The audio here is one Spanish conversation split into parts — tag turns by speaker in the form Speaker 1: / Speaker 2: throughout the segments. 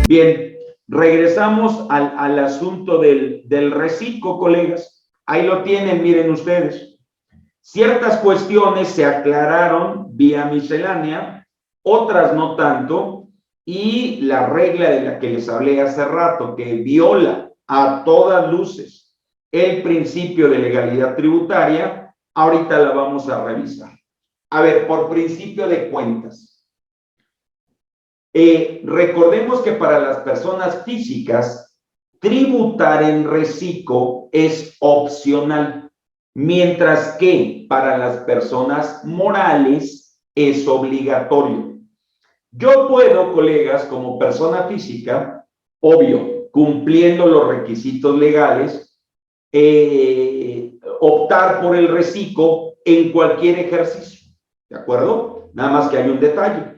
Speaker 1: Bien, regresamos al asunto del reciclo, colegas. Ahí lo tienen, miren ustedes. Ciertas cuestiones se aclararon vía miscelánea, otras no tanto, y la regla de la que les hablé hace rato, que viola a todas luces el principio de legalidad tributaria, ahorita la vamos a revisar. A ver, por principio de cuentas. Recordemos que para las personas físicas, tributar en reciclo es opcional, mientras que para las personas morales es obligatorio. Yo puedo, colegas, como persona física, obvio, cumpliendo los requisitos legales, optar por el reciclo en cualquier ejercicio, ¿de acuerdo? Nada más que hay un detalle.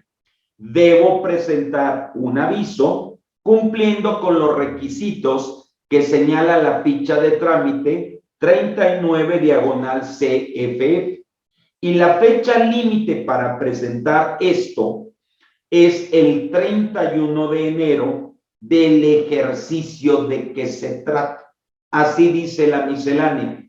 Speaker 1: Debo presentar un aviso cumpliendo con los requisitos que señala la ficha de trámite 39/CFF. Y la fecha límite para presentar esto es el 31 de enero del ejercicio de que se trata. Así dice la miscelánea.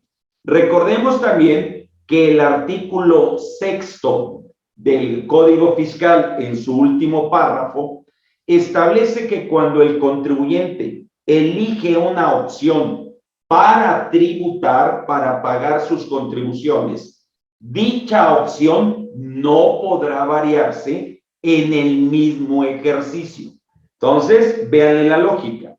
Speaker 1: Recordemos también que el artículo 6º del Código Fiscal, en su último párrafo, establece que cuando el contribuyente elige una opción para tributar, para pagar sus contribuciones, dicha opción no podrá variarse en el mismo ejercicio. Entonces, véanle la lógica.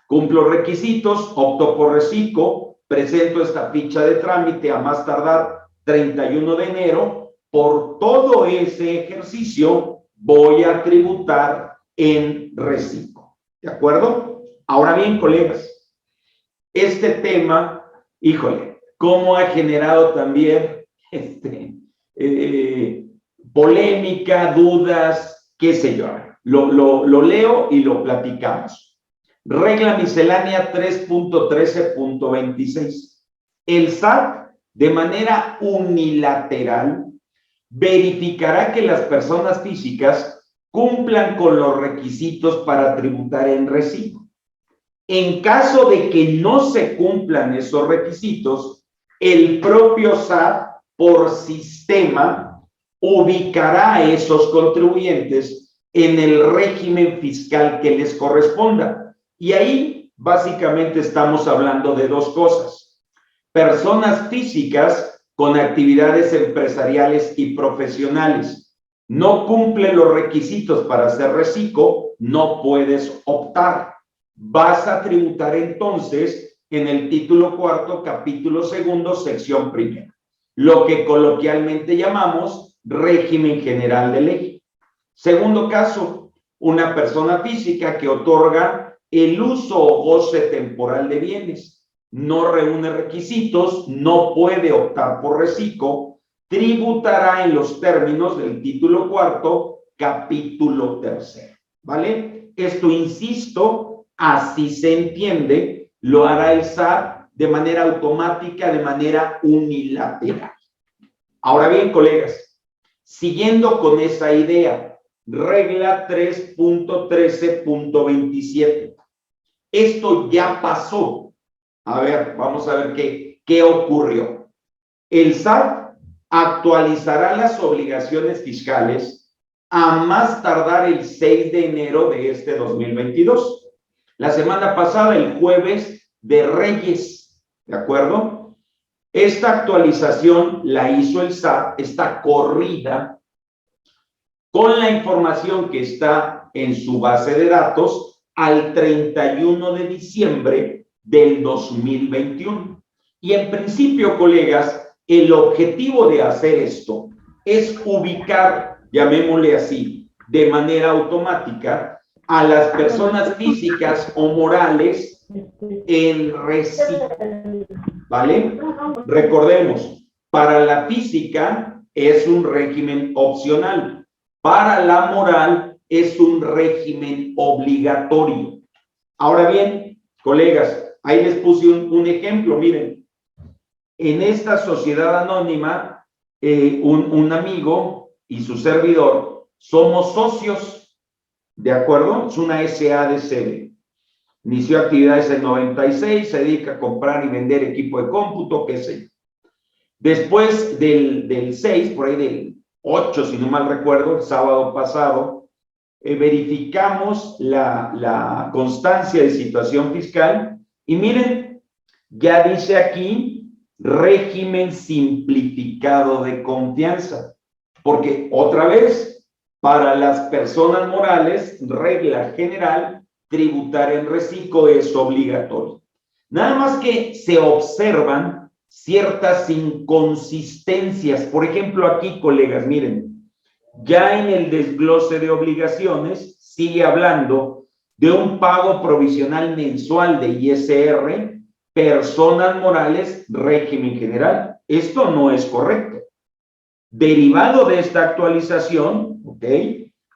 Speaker 1: Cumplo requisitos, opto por reciclo, presento esta ficha de trámite a más tardar 31 de enero, por todo ese ejercicio voy a tributar en reciclo. ¿De acuerdo? Ahora bien, colegas, este tema, híjole, cómo ha generado también polémica, dudas, qué sé yo. Lo leo y lo platicamos. Regla miscelánea 3.13.26. El SAT, de manera unilateral, verificará que las personas físicas cumplan con los requisitos para tributar en reciclo. En caso de que no se cumplan esos requisitos, el propio SAT, por sistema, ubicará a esos contribuyentes en el régimen fiscal que les corresponda. Y ahí, básicamente, estamos hablando de dos cosas. Personas físicas con actividades empresariales y profesionales. No cumple los requisitos para hacer reciclo, no puedes optar. Vas a tributar entonces en el título 4, capítulo 2, sección 1. Lo que coloquialmente llamamos régimen general de ley. Segundo caso, una persona física que otorga el uso o goce temporal de bienes. No reúne requisitos, no puede optar por reciclo, tributará en los términos del título 4, capítulo 3. ¿Vale? Esto, insisto, así se entiende, lo hará el SAT de manera automática, de manera unilateral. Ahora bien, colegas, siguiendo con esa idea, regla 3.13.27. Esto ya pasó. A ver, vamos a ver qué ocurrió. El SAT actualizará las obligaciones fiscales a más tardar el 6 de enero de este 2022. La semana pasada, el jueves de Reyes, ¿de acuerdo? Esta actualización la hizo el SAT, esta corrida, con la información que está en su base de datos al 31 de diciembre del 2021. Y en principio, colegas, el objetivo de hacer esto es ubicar, llamémosle así, de manera automática a las personas físicas o morales en reciclo, ¿vale? Recordemos, para la física es un régimen opcional, para la moral es un régimen obligatorio. Ahora bien, colegas, ahí les puse un ejemplo, miren, en esta sociedad anónima, un amigo y su servidor somos socios, ¿de acuerdo? Es una SADCB. Inició actividades en 96, se dedica a comprar y vender equipo de cómputo, qué sé yo. Después del 6, por ahí del 8, si no mal recuerdo, el sábado pasado, verificamos la constancia de situación fiscal y miren, ya dice aquí régimen simplificado de confianza, porque otra vez, para las personas morales, regla general, tributar en reciclo es obligatorio. Nada más que se observan ciertas inconsistencias. Por ejemplo, aquí, colegas, miren, ya en el desglose de obligaciones sigue hablando de un pago provisional mensual de ISR, personas morales, régimen general. Esto no es correcto. Derivado de esta actualización, ¿ok?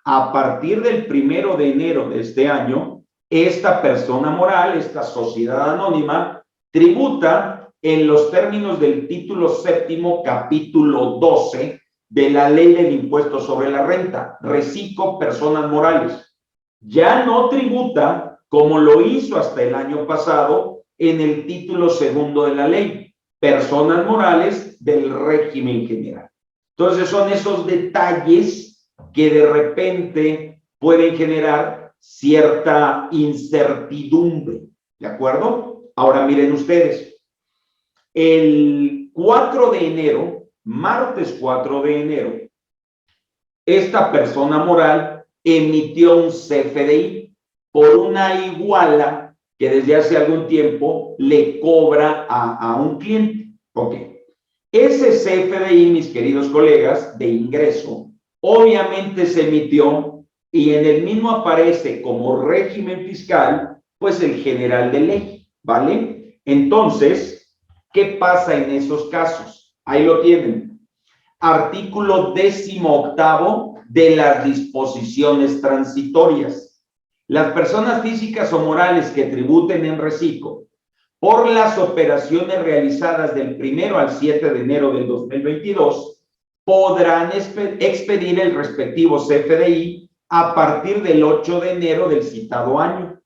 Speaker 1: A partir del 1 de enero de este año, esta persona moral, esta sociedad anónima, tributa en los términos del título séptimo, capítulo 12 de la ley del impuesto sobre la renta, reciclo personas morales. Ya no tributa como lo hizo hasta el año pasado en el título segundo de la ley, personas morales del régimen general. Entonces son esos detalles que de repente pueden generar cierta incertidumbre, ¿de acuerdo? Ahora miren ustedes, el 4 de enero, martes 4 de enero, esta persona moral emitió un CFDI por una iguala que desde hace algún tiempo le cobra a un cliente. Ok. Ese CFDI, mis queridos colegas, de ingreso, obviamente se emitió y en el mismo aparece como régimen fiscal, pues el general de ley, ¿vale? Entonces, ¿qué pasa en esos casos? Ahí lo tienen. Artículo 18 de las disposiciones transitorias. Las personas físicas o morales que tributen en reciclo por las operaciones realizadas del 1 al 7 de enero del 2022 podrán expedir el respectivo CFDI a partir del 8 de enero del citado año,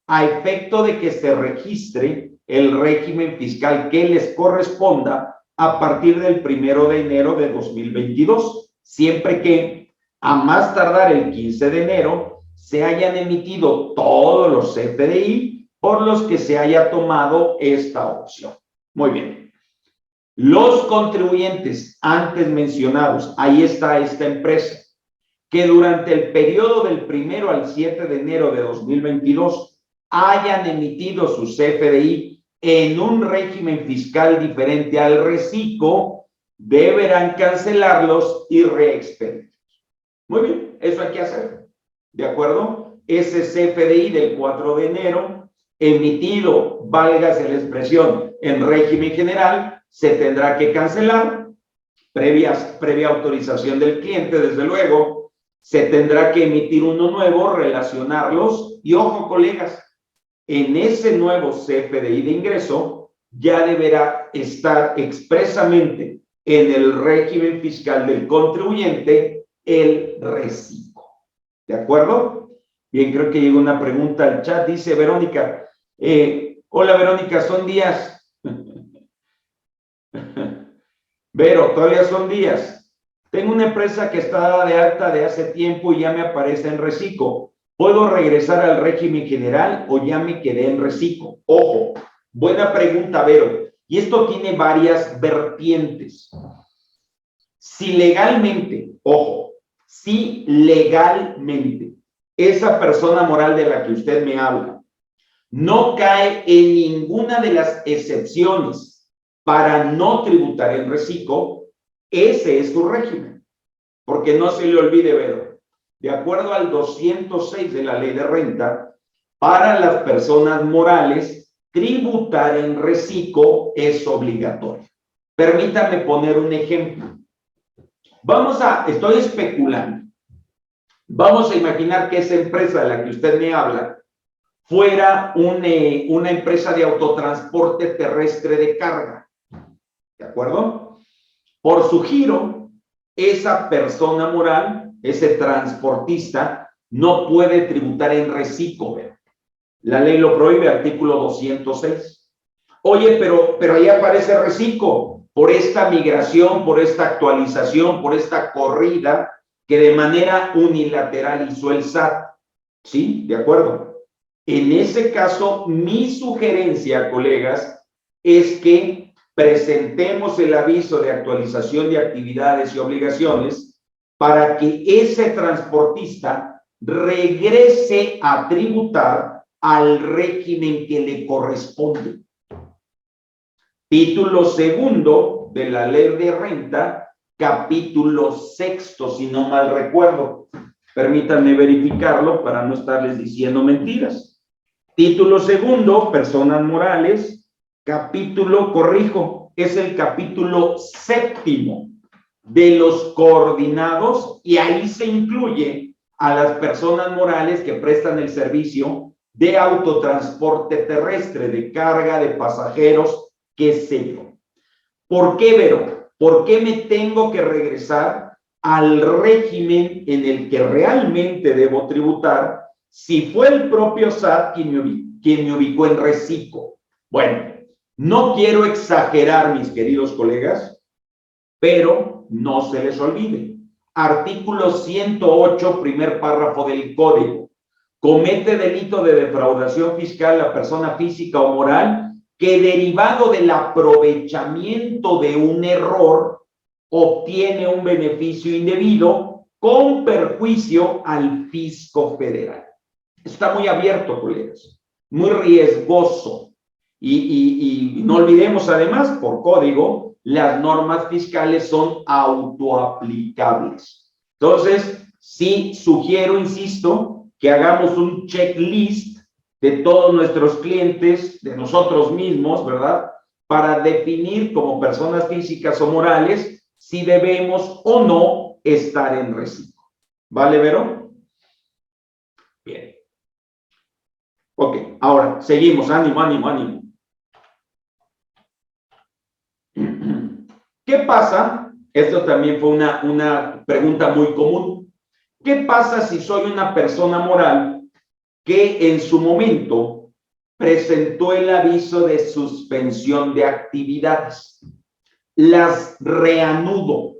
Speaker 1: a efecto de que se registre el régimen fiscal que les corresponda a partir del 1 de enero de 2022, siempre que a más tardar el 15 de enero se hayan emitido todos los CFDI por los que se haya tomado esta opción. Muy bien. Los contribuyentes antes mencionados, ahí está esta empresa, que durante el periodo del 1 al 7 de enero de 2022 hayan emitido su CFDI en un régimen fiscal diferente al reciclo, deberán cancelarlos y reexpedirlos. Muy bien, eso hay que hacer. ¿De acuerdo? Ese CFDI del 4 de enero, emitido, válgase la expresión, en régimen general, se tendrá que cancelar, previa autorización del cliente, desde luego, se tendrá que emitir uno nuevo, relacionarlos, y ojo, colegas, en ese nuevo CFDI de ingreso ya deberá estar expresamente en el régimen fiscal del contribuyente el reciclo. ¿De acuerdo? Bien, creo que llegó una pregunta al chat. Dice Verónica, hola Verónica, son días. Vero, todavía son días. Tengo una empresa que está dada de alta de hace tiempo y ya me aparece en reciclo. ¿Puedo regresar al régimen general o ya me quedé en reciclo? Ojo, buena pregunta, Vero. Y esto tiene varias vertientes. Si legalmente, ojo, si legalmente esa persona moral de la que usted me habla no cae en ninguna de las excepciones para no tributar en reciclo, ese es su régimen. Porque no se le olvide, Vero, de acuerdo al 206 de la ley de renta, para las personas morales, tributar en reciclo es obligatorio. Permítame poner un ejemplo. Estoy especulando. Vamos a imaginar que esa empresa de la que usted me habla fuera una empresa de autotransporte terrestre de carga. ¿De acuerdo? Por su giro, esa persona moral, ese transportista, no puede tributar en reciclo. La ley lo prohíbe, artículo 206. Oye, pero ahí aparece reciclo por esta migración, por esta actualización, por esta corrida que de manera unilateral hizo el SAT. ¿Sí? ¿De acuerdo? En ese caso, mi sugerencia, colegas, es que presentemos el aviso de actualización de actividades y obligaciones para que ese transportista regrese a tributar al régimen que le corresponde. Título segundo de la ley de renta, capítulo sexto, si no mal recuerdo. Permítanme verificarlo para no estarles diciendo mentiras. Título segundo, personas morales, es el capítulo séptimo de los coordinados y ahí se incluye a las personas morales que prestan el servicio de autotransporte terrestre, de carga, de pasajeros, qué sé yo. ¿Por qué, Vero? ¿Por qué me tengo que regresar al régimen en el que realmente debo tributar si fue el propio SAT quien me ubicó en reciclo? Bueno, no quiero exagerar, mis queridos colegas, pero no se les olvide. Artículo 108, primer párrafo del Código. Comete delito de defraudación fiscal la persona física o moral que derivado del aprovechamiento de un error obtiene un beneficio indebido con perjuicio al fisco federal. Está muy abierto, colegas, muy riesgoso. Y no olvidemos además, por código, las normas fiscales son autoaplicables. Entonces, sí sugiero, insisto, que hagamos un checklist de todos nuestros clientes, de nosotros mismos, ¿verdad? Para definir como personas físicas o morales si debemos o no estar en reciclo. ¿Vale, Vero? Bien. Ok, ahora seguimos. Ánimo, ánimo, ánimo. ¿Qué pasa? Esto también fue una pregunta muy común. ¿Qué pasa si soy una persona moral que en su momento presentó el aviso de suspensión de actividades? Las reanudo.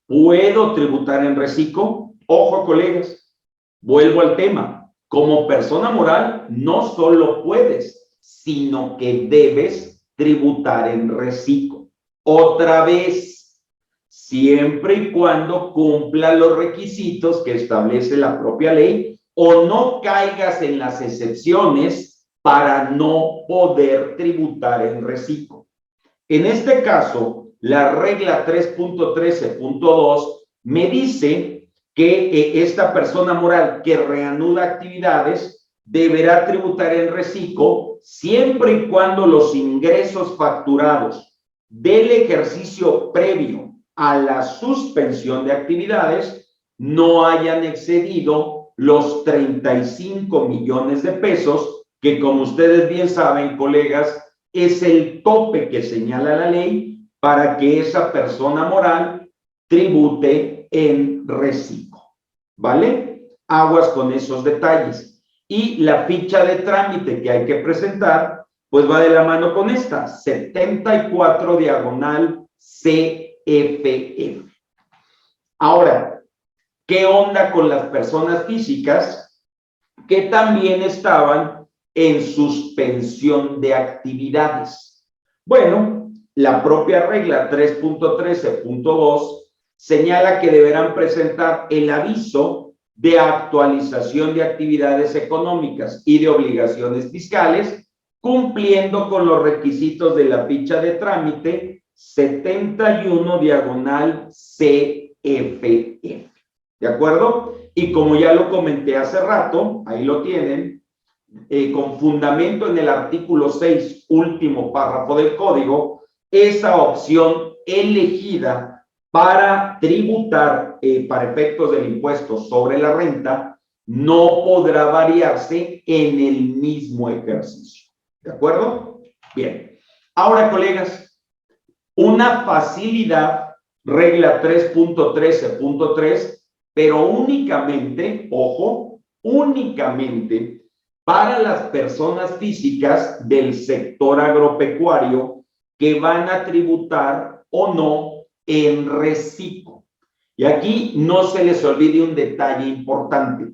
Speaker 1: ¿Puedo tributar en reciclo? Ojo, colegas, vuelvo al tema. Como persona moral, no solo puedes, sino que debes tributar en reciclo. Otra vez, siempre y cuando cumpla los requisitos que establece la propia ley o no caigas en las excepciones para no poder tributar en reciclo. En este caso, la regla 3.13.2 me dice que esta persona moral que reanuda actividades deberá tributar en reciclo siempre y cuando los ingresos facturados del ejercicio previo a la suspensión de actividades no hayan excedido los 35 millones de pesos, que como ustedes bien saben, colegas, es el tope que señala la ley para que esa persona moral tribute en reciclo. ¿Vale? Aguas con esos detalles. Y la ficha de trámite que hay que presentar, pues va de la mano con esta, 74 diagonal CFF. Ahora, ¿qué onda con las personas físicas que también estaban en suspensión de actividades? Bueno, la propia regla 3.13.2 señala que deberán presentar el aviso de actualización de actividades económicas y de obligaciones fiscales, cumpliendo con los requisitos de la ficha de trámite 71 diagonal CFF. ¿De acuerdo? Y como ya lo comenté hace rato, ahí lo tienen, con fundamento en el artículo 6, último párrafo del código, esa opción elegida para tributar para efectos del impuesto sobre la renta no podrá variarse en el mismo ejercicio. ¿De acuerdo? Bien. Ahora, colegas, una facilidad, regla 3.13.3, pero únicamente, ojo, únicamente para las personas físicas del sector agropecuario que van a tributar o no en reciclo. Y aquí no se les olvide un detalle importante.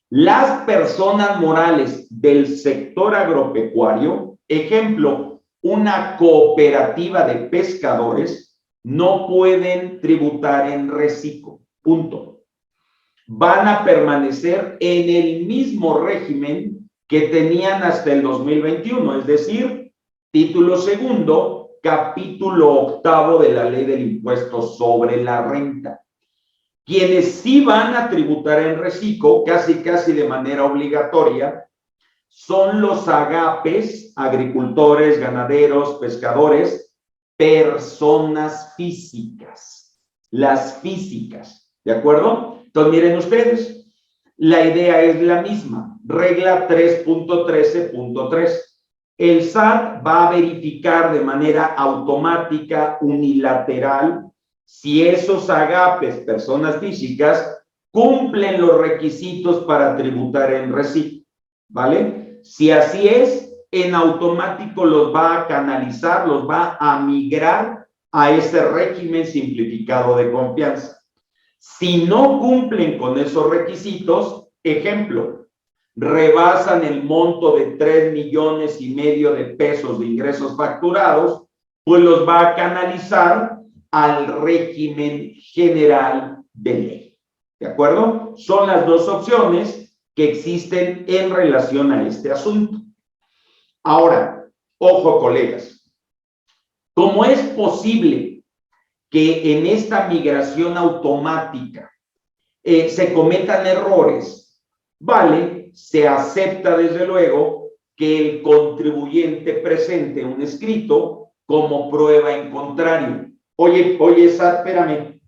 Speaker 1: Las personas morales del sector agropecuario, ejemplo, una cooperativa de pescadores, no pueden tributar en reciclo. Punto. Van a permanecer en el mismo régimen que tenían hasta el 2021, es decir, título segundo, capítulo octavo de la ley del impuesto sobre la renta. Quienes sí van a tributar en reciclo, casi de manera obligatoria, son los agapes, agricultores, ganaderos, pescadores, personas físicas, las físicas, ¿de acuerdo? Entonces, miren ustedes, la idea es la misma, regla 3.13.3. El SAT va a verificar de manera automática, unilateral, si esos agapes, personas físicas, cumplen los requisitos para tributar en reciclo, ¿vale? Si así es, en automático los va a canalizar, los va a migrar a ese régimen simplificado de confianza. Si no cumplen con esos requisitos, ejemplo, rebasan el monto de 3,5 millones de pesos de ingresos facturados, pues los va a canalizar al régimen general de ley. ¿De acuerdo? Son las dos opciones que existen en relación a este asunto. Ahora, ojo, colegas, ¿cómo es posible que en esta migración automática se cometan errores? Vale, se acepta desde luego que el contribuyente presente un escrito como prueba en contrario. Oye, SAT, espérame,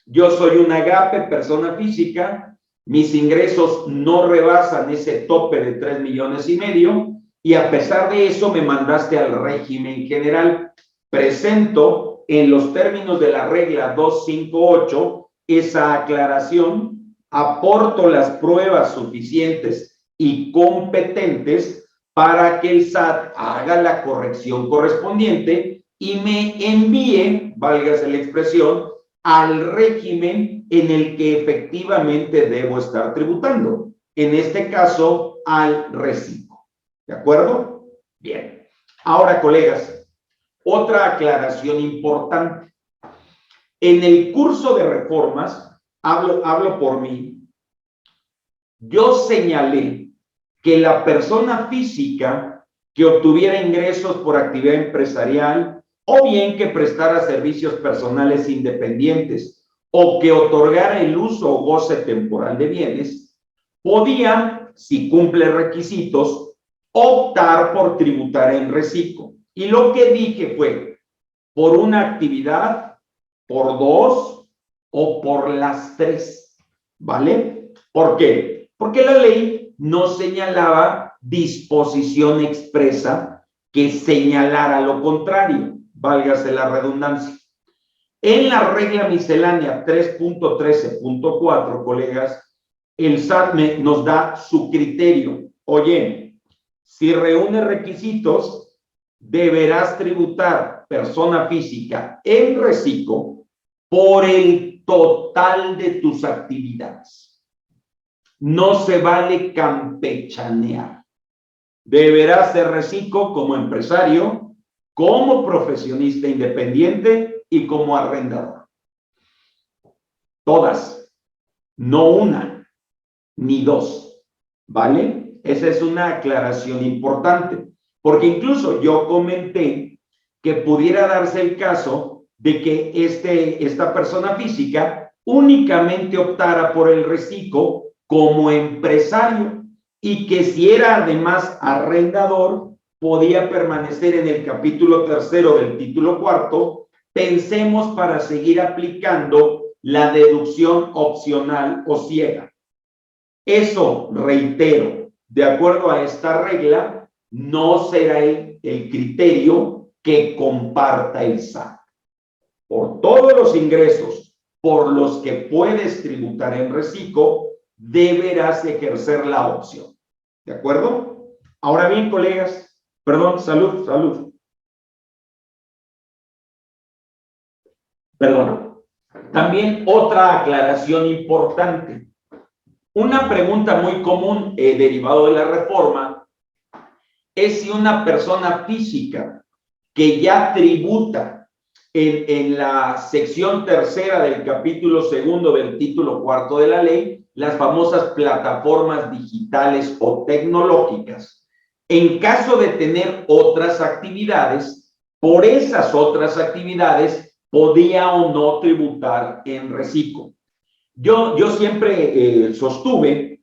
Speaker 1: yo soy un agape, persona física, mis ingresos no rebasan ese tope de 3,5 millones y a pesar de eso me mandaste al régimen general. Presento en los términos de la regla 258 esa aclaración, aporto las pruebas suficientes y competentes para que el SAT haga la corrección correspondiente y me envíe, válgase la expresión, al régimen en el que efectivamente debo estar tributando. En este caso, al reciclo. ¿De acuerdo? Bien. Ahora, colegas, otra aclaración importante. En el curso de reformas, hablo por mí, yo señalé que la persona física que obtuviera ingresos por actividad empresarial o bien que prestara servicios personales independientes o que otorgara el uso o goce temporal de bienes, podía, si cumple requisitos, optar por tributar en reciclo. Y lo que dije fue, por una actividad, por dos o por las tres, ¿vale? ¿Por qué? Porque la ley no señalaba disposición expresa que señalara lo contrario, válgase la redundancia. En la regla miscelánea 3.13.4, colegas, el SAT nos da su criterio. Oye, si reúne requisitos, deberás tributar persona física en reciclo por el total de tus actividades. No se vale campechanear. Deberás ser reciclo como empresario, como profesionista independiente y como arrendador. Todas, no una ni dos, ¿vale? Esa es una aclaración importante, porque incluso yo comenté que pudiera darse el caso de que esta persona física únicamente optara por el reciclo como empresario y que si era además arrendador, podía permanecer en el capítulo tercero del título cuarto. Pensemos para seguir aplicando la deducción opcional o ciega. Eso, reitero, de acuerdo a esta regla, no será el criterio que comparta el SAT. Por todos los ingresos por los que puedes tributar en reciclo, deberás ejercer la opción. ¿De acuerdo? Ahora bien, colegas, perdón, salud. Perdón. También otra aclaración importante. Una pregunta muy común derivado de la reforma es si una persona física que ya tributa en la sección tercera del capítulo segundo del título cuarto de la ley, las famosas plataformas digitales o tecnológicas, en caso de tener otras actividades, por esas otras actividades podía o no tributar en reciclo. Yo siempre sostuve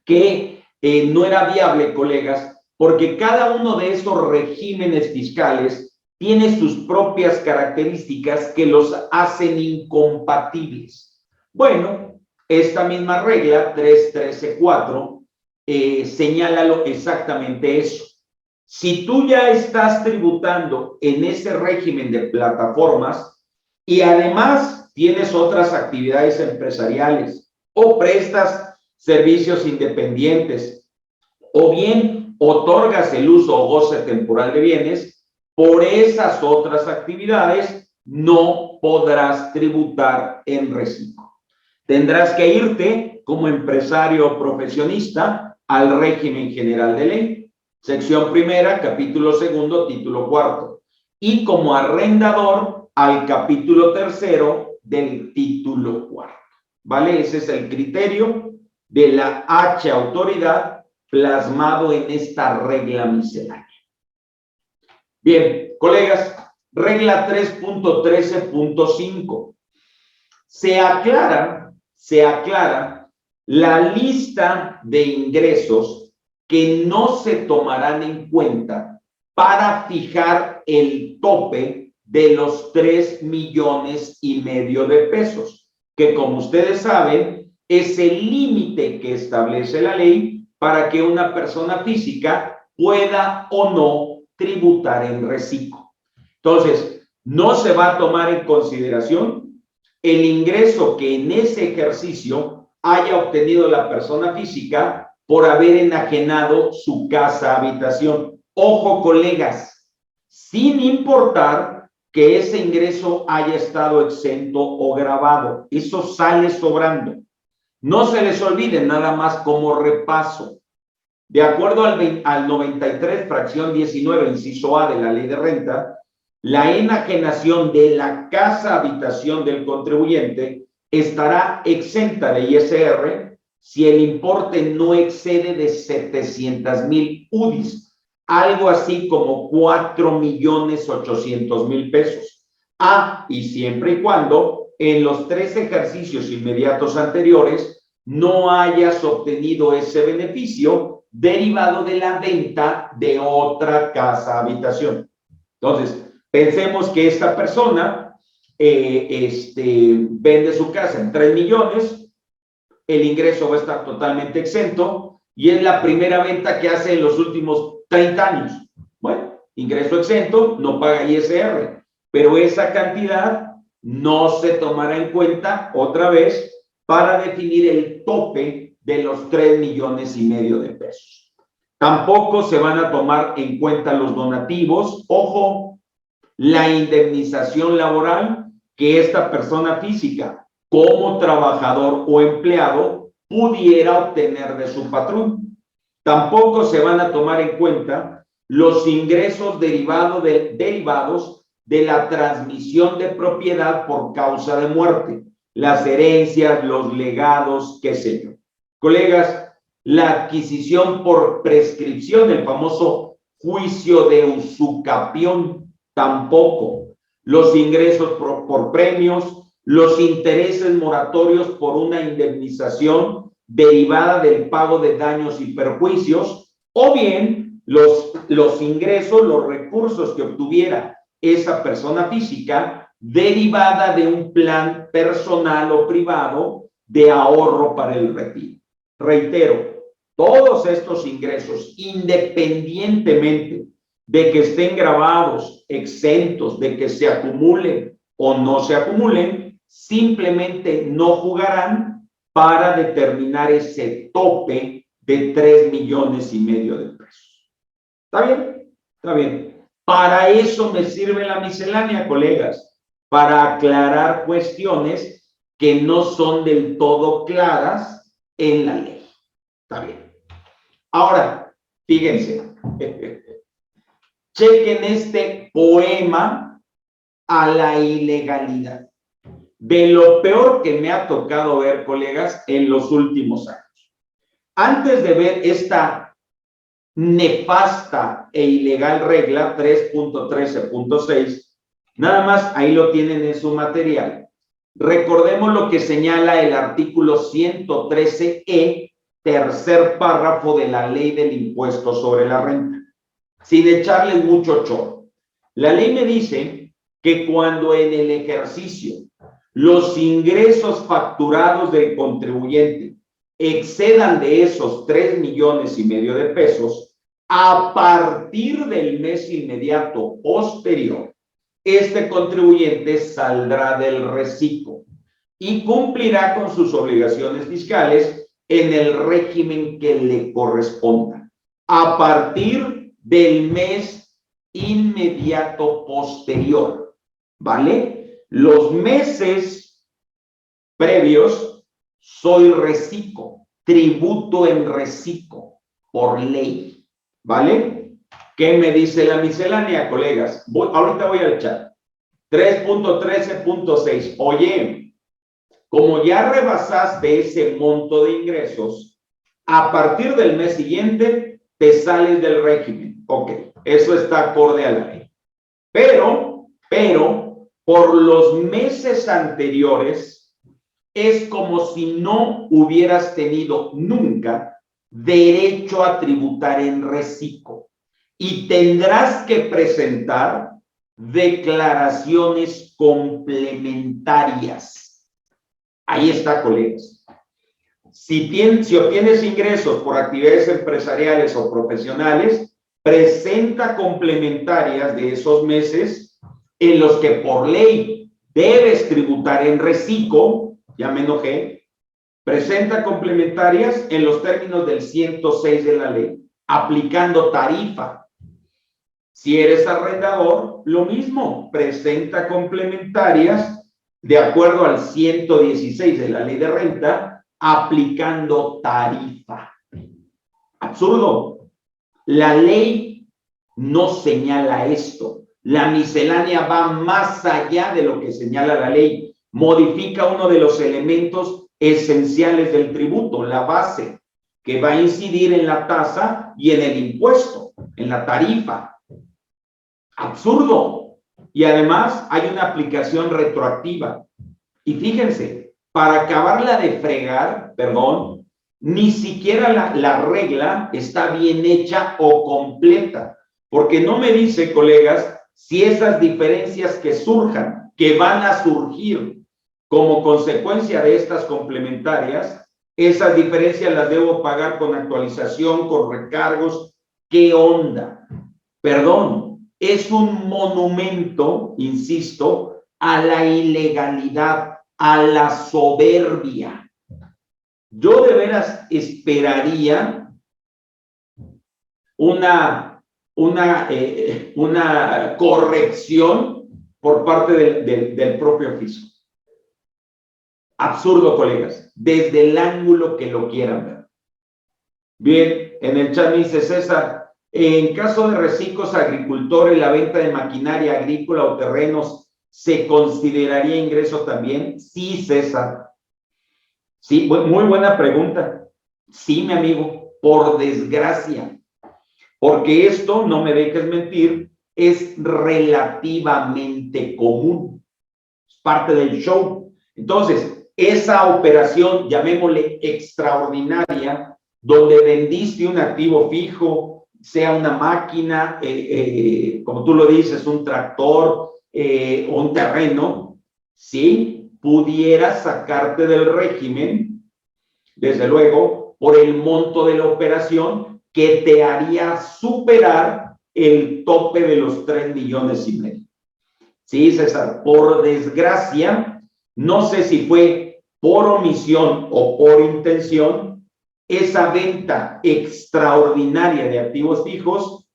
Speaker 1: que no era viable, colegas, porque cada uno de esos regímenes fiscales tiene sus propias características que los hacen incompatibles. Bueno, esta misma regla 3.13.4 señala exactamente eso. Si tú ya estás tributando en ese régimen de plataformas y además tienes otras actividades empresariales o prestas servicios independientes o bien otorgas el uso o goce temporal de bienes, por esas otras actividades no podrás tributar en reciclo. Tendrás que irte como empresario o profesionista al régimen general de ley, sección primera, capítulo segundo, título cuarto, y como arrendador al capítulo tercero del título cuarto. ¿Vale? Ese es el criterio de la H autoridad plasmado en esta regla miscelánea. Bien, colegas, regla 3.13.5. Se aclara la lista de ingresos que no se tomarán en cuenta para fijar el tope de los 3,5 millones de pesos, que como ustedes saben, es el límite que establece la ley para que una persona física pueda o no tributar en reciclo. Entonces, no se va a tomar en consideración el ingreso que en ese ejercicio haya obtenido la persona física por haber enajenado su casa habitación. Ojo, colegas, sin importar que ese ingreso haya estado exento o grabado, eso sale sobrando. No se les olvide, nada más como repaso. De acuerdo al 93, fracción 19, inciso A de la ley de renta, la enajenación de la casa habitación del contribuyente estará exenta de ISR si el importe no excede de 700,000 UDIs, algo así como 4,800,000 pesos. Y siempre y cuando en los 3 ejercicios inmediatos anteriores no hayas obtenido ese beneficio derivado de la venta de otra casa habitación. Entonces, pensemos que esta persona vende su casa en 3 millones, el ingreso va a estar totalmente exento y es la primera venta que hace en los últimos 30 años. Bueno, ingreso exento, no paga ISR, pero esa cantidad no se tomará en cuenta otra vez para definir el tope de los 3,5 millones de pesos. Tampoco se van a tomar en cuenta los donativos, ojo, la indemnización laboral que esta persona física, como trabajador o empleado, pudiera obtener de su patrón. Tampoco se van a tomar en cuenta los ingresos derivados de la transmisión de propiedad por causa de muerte, las herencias, los legados, qué sé yo. Colegas, la adquisición por prescripción, el famoso juicio de usucapión, tampoco. Los ingresos por premios, los intereses moratorios por una indemnización derivada del pago de daños y perjuicios, o bien los ingresos, los recursos que obtuviera esa persona física derivada de un plan personal o privado de ahorro para el retiro. Reitero, todos estos ingresos, independientemente de que estén grabados, exentos, de que se acumulen o no se acumulen, simplemente no jugarán para determinar ese tope de 3,5 millones de pesos. ¿Está bien? Está bien. Para eso me sirve la miscelánea, colegas, para aclarar cuestiones que no son del todo claras en la ley. Está bien. Ahora, fíjense, chequen este poema a la ilegalidad. De lo peor que me ha tocado ver, colegas, en los últimos años. Antes de ver esta nefasta e ilegal regla 3.13.6, nada más ahí lo tienen en su material. Recordemos lo que señala el artículo 113E, tercer párrafo de la ley del impuesto sobre la renta, sin echarles mucho chorro. La ley me dice que cuando en el ejercicio los ingresos facturados del contribuyente excedan de esos 3,5 millones de pesos, a partir del mes inmediato posterior, este contribuyente saldrá del reciclo y cumplirá con sus obligaciones fiscales en el régimen que le corresponda, a partir del mes inmediato posterior, ¿vale? Los meses previos soy reciclo, tributo en reciclo por ley, ¿vale? ¿Qué me dice la miscelánea, colegas? Ahorita voy al chat. 3.13.6. Oye, como ya rebasaste ese monto de ingresos, a partir del mes siguiente te sales del régimen. Ok, eso está acorde a la ley. Pero, por los meses anteriores, es como si no hubieras tenido nunca derecho a tributar en reciclo y tendrás que presentar declaraciones complementarias. Ahí está, colegas. Si obtienes ingresos por actividades empresariales o profesionales, presenta complementarias de esos meses en los que por ley debes tributar en reciclo. Ya me enojé. Presenta complementarias en los términos del 106 de la ley, aplicando tarifa. Si eres arrendador, lo mismo, presenta complementarias de acuerdo al 116 de la ley de renta, aplicando tarifa. Absurdo. La ley no señala esto. La miscelánea va más allá de lo que señala la ley. Modifica uno de los elementos esenciales del tributo, la base, que va a incidir en la tasa y en el impuesto, en la tarifa. Absurdo. Y además hay una aplicación retroactiva. Y fíjense, para acabarla de fregar, perdón, ni siquiera la regla está bien hecha o completa, porque no me dice, colegas, si esas diferencias que surjan, que van a surgir como consecuencia de estas complementarias, esas diferencias las debo pagar con actualización, con recargos. ¿Qué onda? Perdón, es un monumento, insisto, a la ilegalidad, a la soberbia. Yo de veras esperaría una corrección por parte del propio fisco. Absurdo, colegas, desde el ángulo que lo quieran ver. Bien, en el chat dice César, en caso de reciclos agricultores, la venta de maquinaria agrícola o terrenos, ¿se consideraría ingreso también? Sí, César. Sí, muy buena pregunta. Sí, mi amigo, por desgracia. Porque esto, no me dejes mentir, es relativamente común. Es parte del show. Entonces, esa operación, llamémosle extraordinaria, donde vendiste un activo fijo, sea una máquina, como tú lo dices, un tractor o un terreno, ¿sí? Pudiera sacarte del régimen, desde luego, por el monto de la operación que te haría superar el tope de los 3,5 millones. Sí, César, por desgracia, no sé si fue por omisión o por intención, esa venta extraordinaria de activos fijos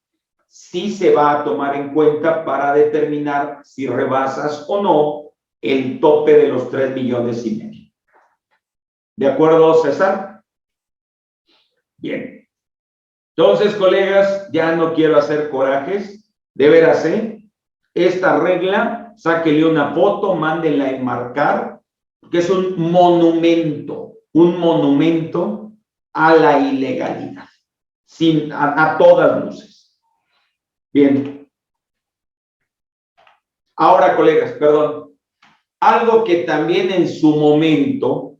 Speaker 1: sí se va a tomar en cuenta para determinar si rebasas o no el tope de los 3,5 millones. ¿De acuerdo, César? Bien. Entonces, colegas, ya no quiero hacer corajes. De veras, esta regla, sáquenle una foto, mándenla a enmarcar, que es un monumento a la ilegalidad, a todas luces. Bien. Ahora, colegas, perdón, algo que también en su momento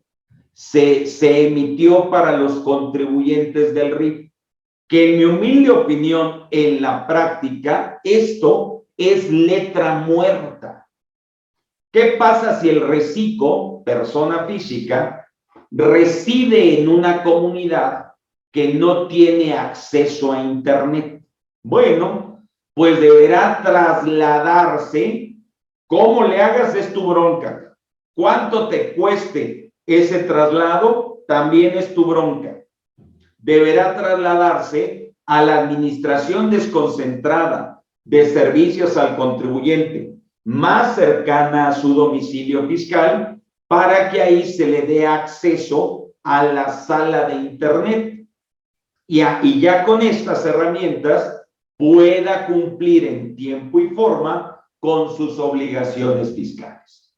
Speaker 1: se emitió para los contribuyentes del RIF, que en mi humilde opinión, en la práctica, esto es letra muerta. ¿Qué pasa si el reciclo, persona física, reside en una comunidad que no tiene acceso a Internet? Bueno, pues deberá trasladarse. ¿Cómo le hagas es tu bronca? ¿Cuánto te cueste ese traslado? También es tu bronca. Deberá trasladarse a la administración desconcentrada de servicios al contribuyente más cercana a su domicilio fiscal para que ahí se le dé acceso a la sala de Internet y ya con estas herramientas pueda cumplir en tiempo y forma con sus obligaciones fiscales.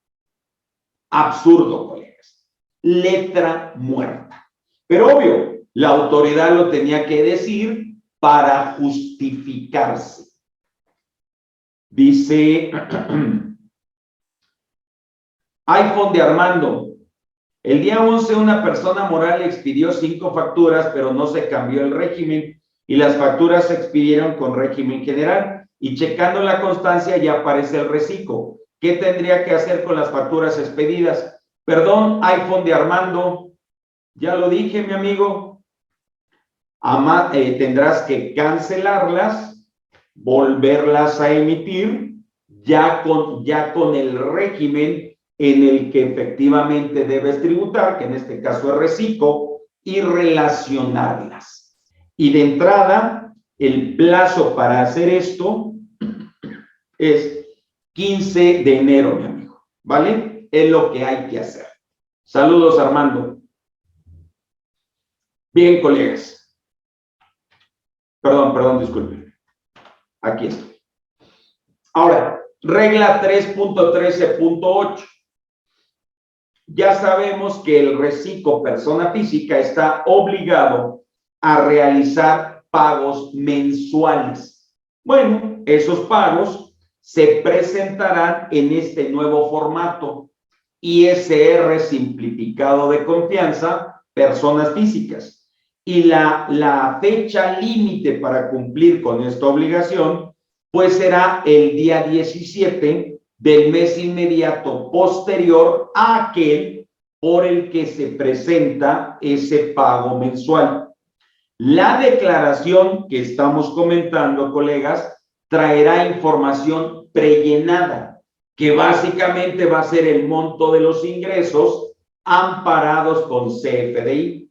Speaker 1: Absurdo, colegas. Letra muerta. Pero obvio, la autoridad lo tenía que decir para justificarse. Dice iPhone de Armando. El día 11 una persona moral expidió 5 facturas, pero no se cambió el régimen y las facturas se expidieron con régimen general y checando la constancia ya aparece el reciclo. ¿Qué tendría que hacer con las facturas expedidas? Perdón, iPhone de Armando, ya lo dije, mi amigo. Tendrás que cancelarlas, volverlas a emitir, ya con el régimen en el que efectivamente debes tributar, que en este caso es reciclo, y relacionarlas. Y de entrada, el plazo para hacer esto es 15 de enero, mi amigo, ¿vale? Es lo que hay que hacer. Saludos, Armando. Bien, colegas. Perdón, disculpen. Aquí estoy. Ahora, regla 3.13.8. Ya sabemos que el reciclo persona física está obligado a realizar pagos mensuales. Bueno, esos pagos se presentarán en este nuevo formato, ISR simplificado de confianza, personas físicas. Y la fecha límite para cumplir con esta obligación, pues será el día 17 del mes inmediato posterior a aquel por el que se presenta ese pago mensual. La declaración que estamos comentando, colegas, traerá información prellenada, que básicamente va a ser el monto de los ingresos amparados con CFDI.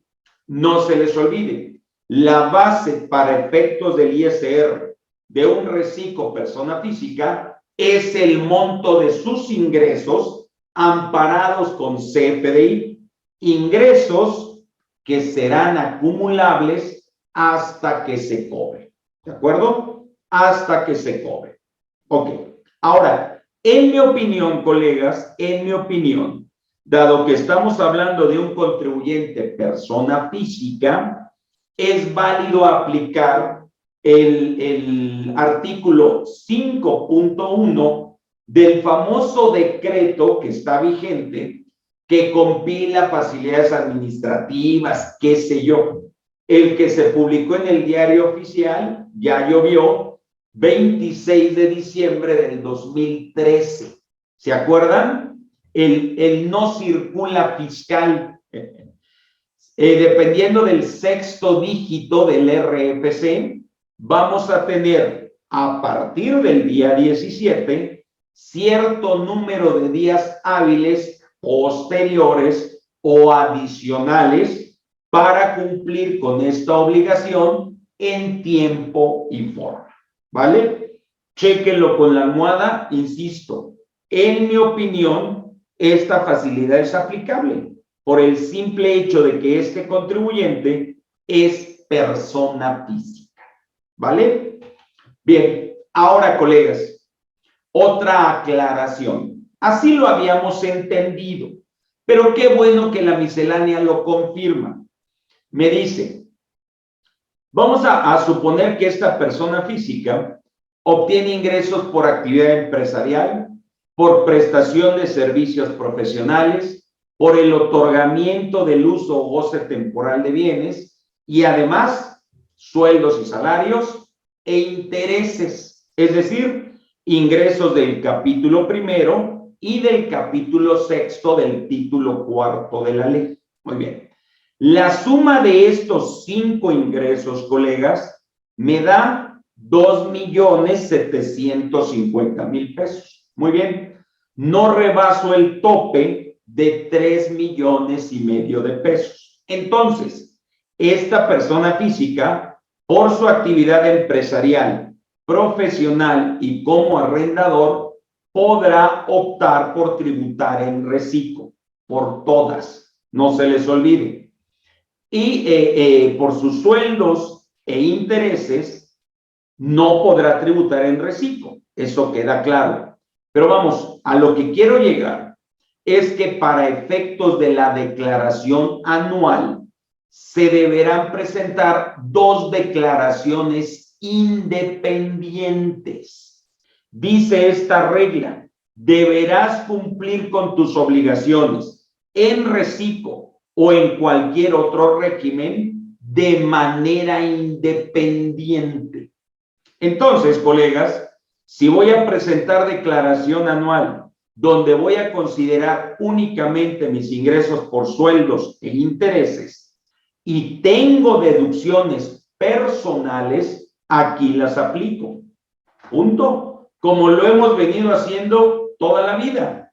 Speaker 1: No se les olvide, la base para efectos del ISR de un reciclo persona física es el monto de sus ingresos amparados con CFDI, ingresos que serán acumulables hasta que se cobre. ¿De acuerdo? Hasta que se cobre. Ok. Ahora, en mi opinión, colegas, dado que estamos hablando de un contribuyente persona física, es válido aplicar el artículo 5.1 del famoso decreto que está vigente que compila facilidades administrativas, qué sé yo. El que se publicó en el Diario Oficial, ya llovió, 26 de diciembre del 2013. ¿Se acuerdan? El no circula fiscal. Dependiendo del sexto dígito del RFC, vamos a tener a partir del día 17 cierto número de días hábiles posteriores o adicionales para cumplir con esta obligación en tiempo y forma, ¿vale? Chéquenlo con la almohada, insisto, en mi opinión, esta facilidad es aplicable por el simple hecho de que este contribuyente es persona física, ¿vale? Bien, ahora, colegas, otra aclaración. Así lo habíamos entendido, pero qué bueno que la miscelánea lo confirma. Me dice, vamos a suponer que esta persona física obtiene ingresos por actividad empresarial, por prestación de servicios profesionales, por el otorgamiento del uso o goce temporal de bienes y además sueldos y salarios e intereses, es decir, ingresos del capítulo primero y del capítulo sexto del título cuarto de la ley. Muy bien. La suma de estos 5 ingresos, colegas, me da 2.750.000 pesos. Muy bien. No rebaso el tope de 3,5 millones de pesos. Entonces, esta persona física, por su actividad empresarial, profesional y como arrendador, podrá optar por tributar en reciclo, por todas, no se les olvide. Y por sus sueldos e intereses, no podrá tributar en reciclo, eso queda claro. Pero vamos, a lo que quiero llegar es que para efectos de la declaración anual, se deberán presentar 2 declaraciones independientes. Dice esta regla, deberás cumplir con tus obligaciones en reciclo o en cualquier otro régimen de manera independiente. Entonces, colegas, si voy a presentar declaración anual donde voy a considerar únicamente mis ingresos por sueldos e intereses y tengo deducciones personales, aquí las aplico. Punto. Como lo hemos venido haciendo toda la vida.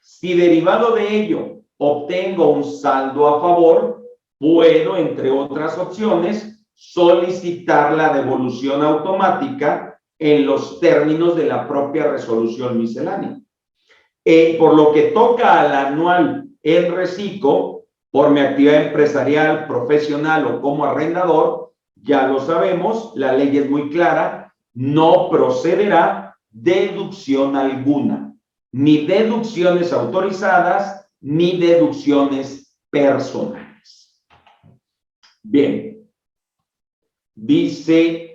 Speaker 1: Si derivado de ello obtengo un saldo a favor, puedo, entre otras opciones, solicitar la devolución automática en los términos de la propia resolución miscelánea. Por lo que toca al anual en reciclo, por mi actividad empresarial, profesional o como arrendador, ya lo sabemos, la ley es muy clara, no procederá deducción alguna, ni deducciones autorizadas, ni deducciones personales. Bien. Dice,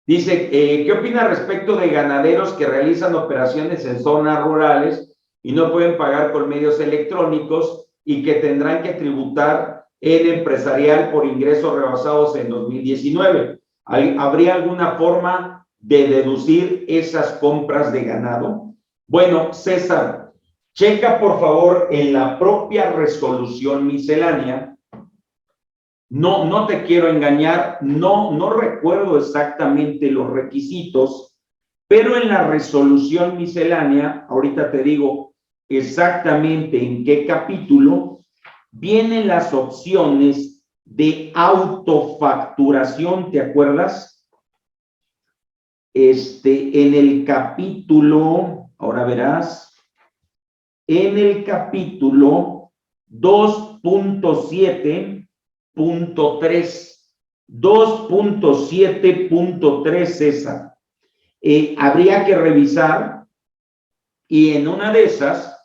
Speaker 1: ¿qué opina respecto de ganaderos que realizan operaciones en zonas rurales y no pueden pagar con medios electrónicos y que tendrán que tributar en empresarial por ingresos rebasados en 2019? ¿Habría alguna forma de deducir esas compras de ganado? Bueno, César, checa por favor en la propia resolución miscelánea. No te quiero engañar, no recuerdo exactamente los requisitos, pero en la resolución miscelánea, ahorita te digo exactamente en qué capítulo, vienen las opciones de autofacturación, ¿te acuerdas? En el capítulo, ahora verás, en el capítulo 2.7.3, César. Habría que revisar y en una de esas,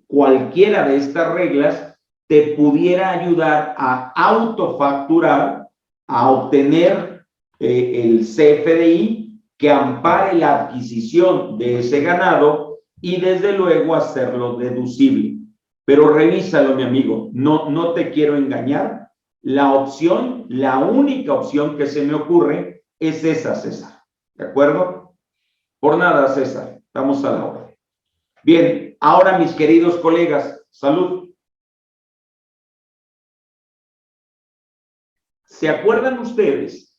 Speaker 1: cualquiera de estas reglas te pudiera ayudar a autofacturar, a obtener el CFDI que ampare la adquisición de ese ganado y desde luego hacerlo deducible. Pero revísalo, mi amigo, no te quiero engañar. La única opción que se me ocurre es esa, César. ¿De acuerdo? Por nada, César. Vamos a la hora. Bien, ahora mis queridos colegas, salud. ¿Se acuerdan ustedes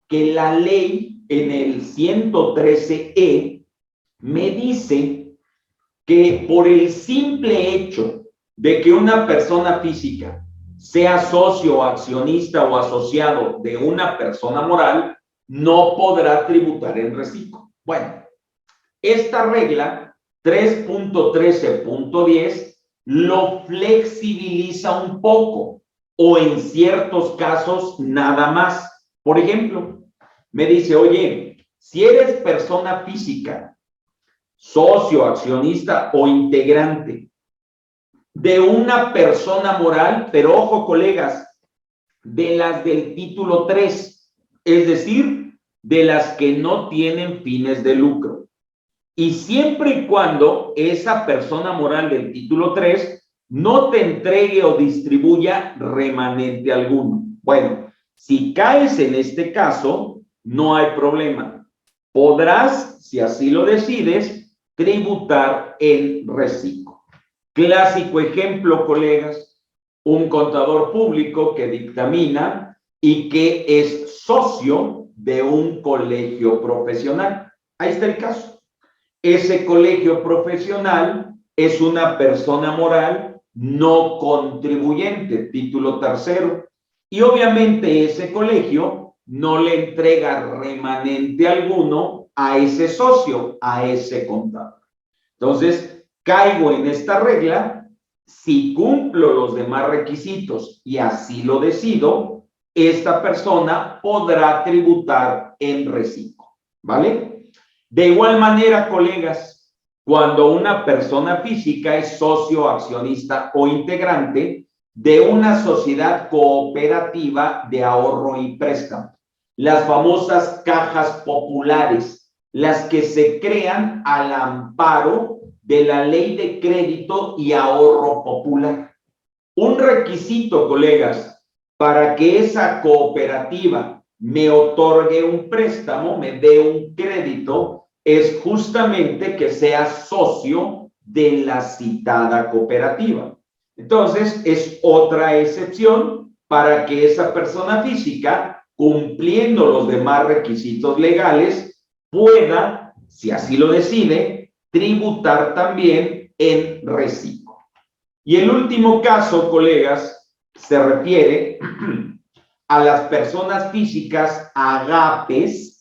Speaker 1: que la ley en el 113E me dice que por el simple hecho de que una persona física sea socio, accionista o asociado de una persona moral, no podrá tributar en reciclo? Bueno, esta regla 3.13.10 lo flexibiliza un poco o en ciertos casos nada más. Por ejemplo, me dice, oye, si eres persona física, socio, accionista o integrante de una persona moral, pero ojo, colegas, de las del título 3, es decir, de las que no tienen fines de lucro. Y siempre y cuando esa persona moral del título 3 no te entregue o distribuya remanente alguno. Bueno, si caes en este caso, no hay problema. Podrás, si así lo decides, tributar en reciclo. Clásico ejemplo, colegas, un contador público que dictamina y que es socio de un colegio profesional. Ahí está el caso. Ese colegio profesional es una persona moral no contribuyente, título 3, y obviamente ese colegio no le entrega remanente alguno a ese socio, a ese contador. Entonces, caigo en esta regla, si cumplo los demás requisitos y así lo decido, esta persona podrá tributar en reciclo, ¿vale? De igual manera, colegas, cuando una persona física es socio, accionista o integrante de una sociedad cooperativa de ahorro y préstamo, las famosas cajas populares, las que se crean al amparo de la Ley de Crédito y Ahorro Popular. Un requisito, colegas, para que esa cooperativa me otorgue un préstamo, me dé un crédito, es justamente que sea socio de la citada cooperativa. Entonces, es otra excepción para que esa persona física, cumpliendo los demás requisitos legales, pueda, si así lo decide, tributar también en reciclo. Y el último caso, colegas, se refiere a las personas físicas agapes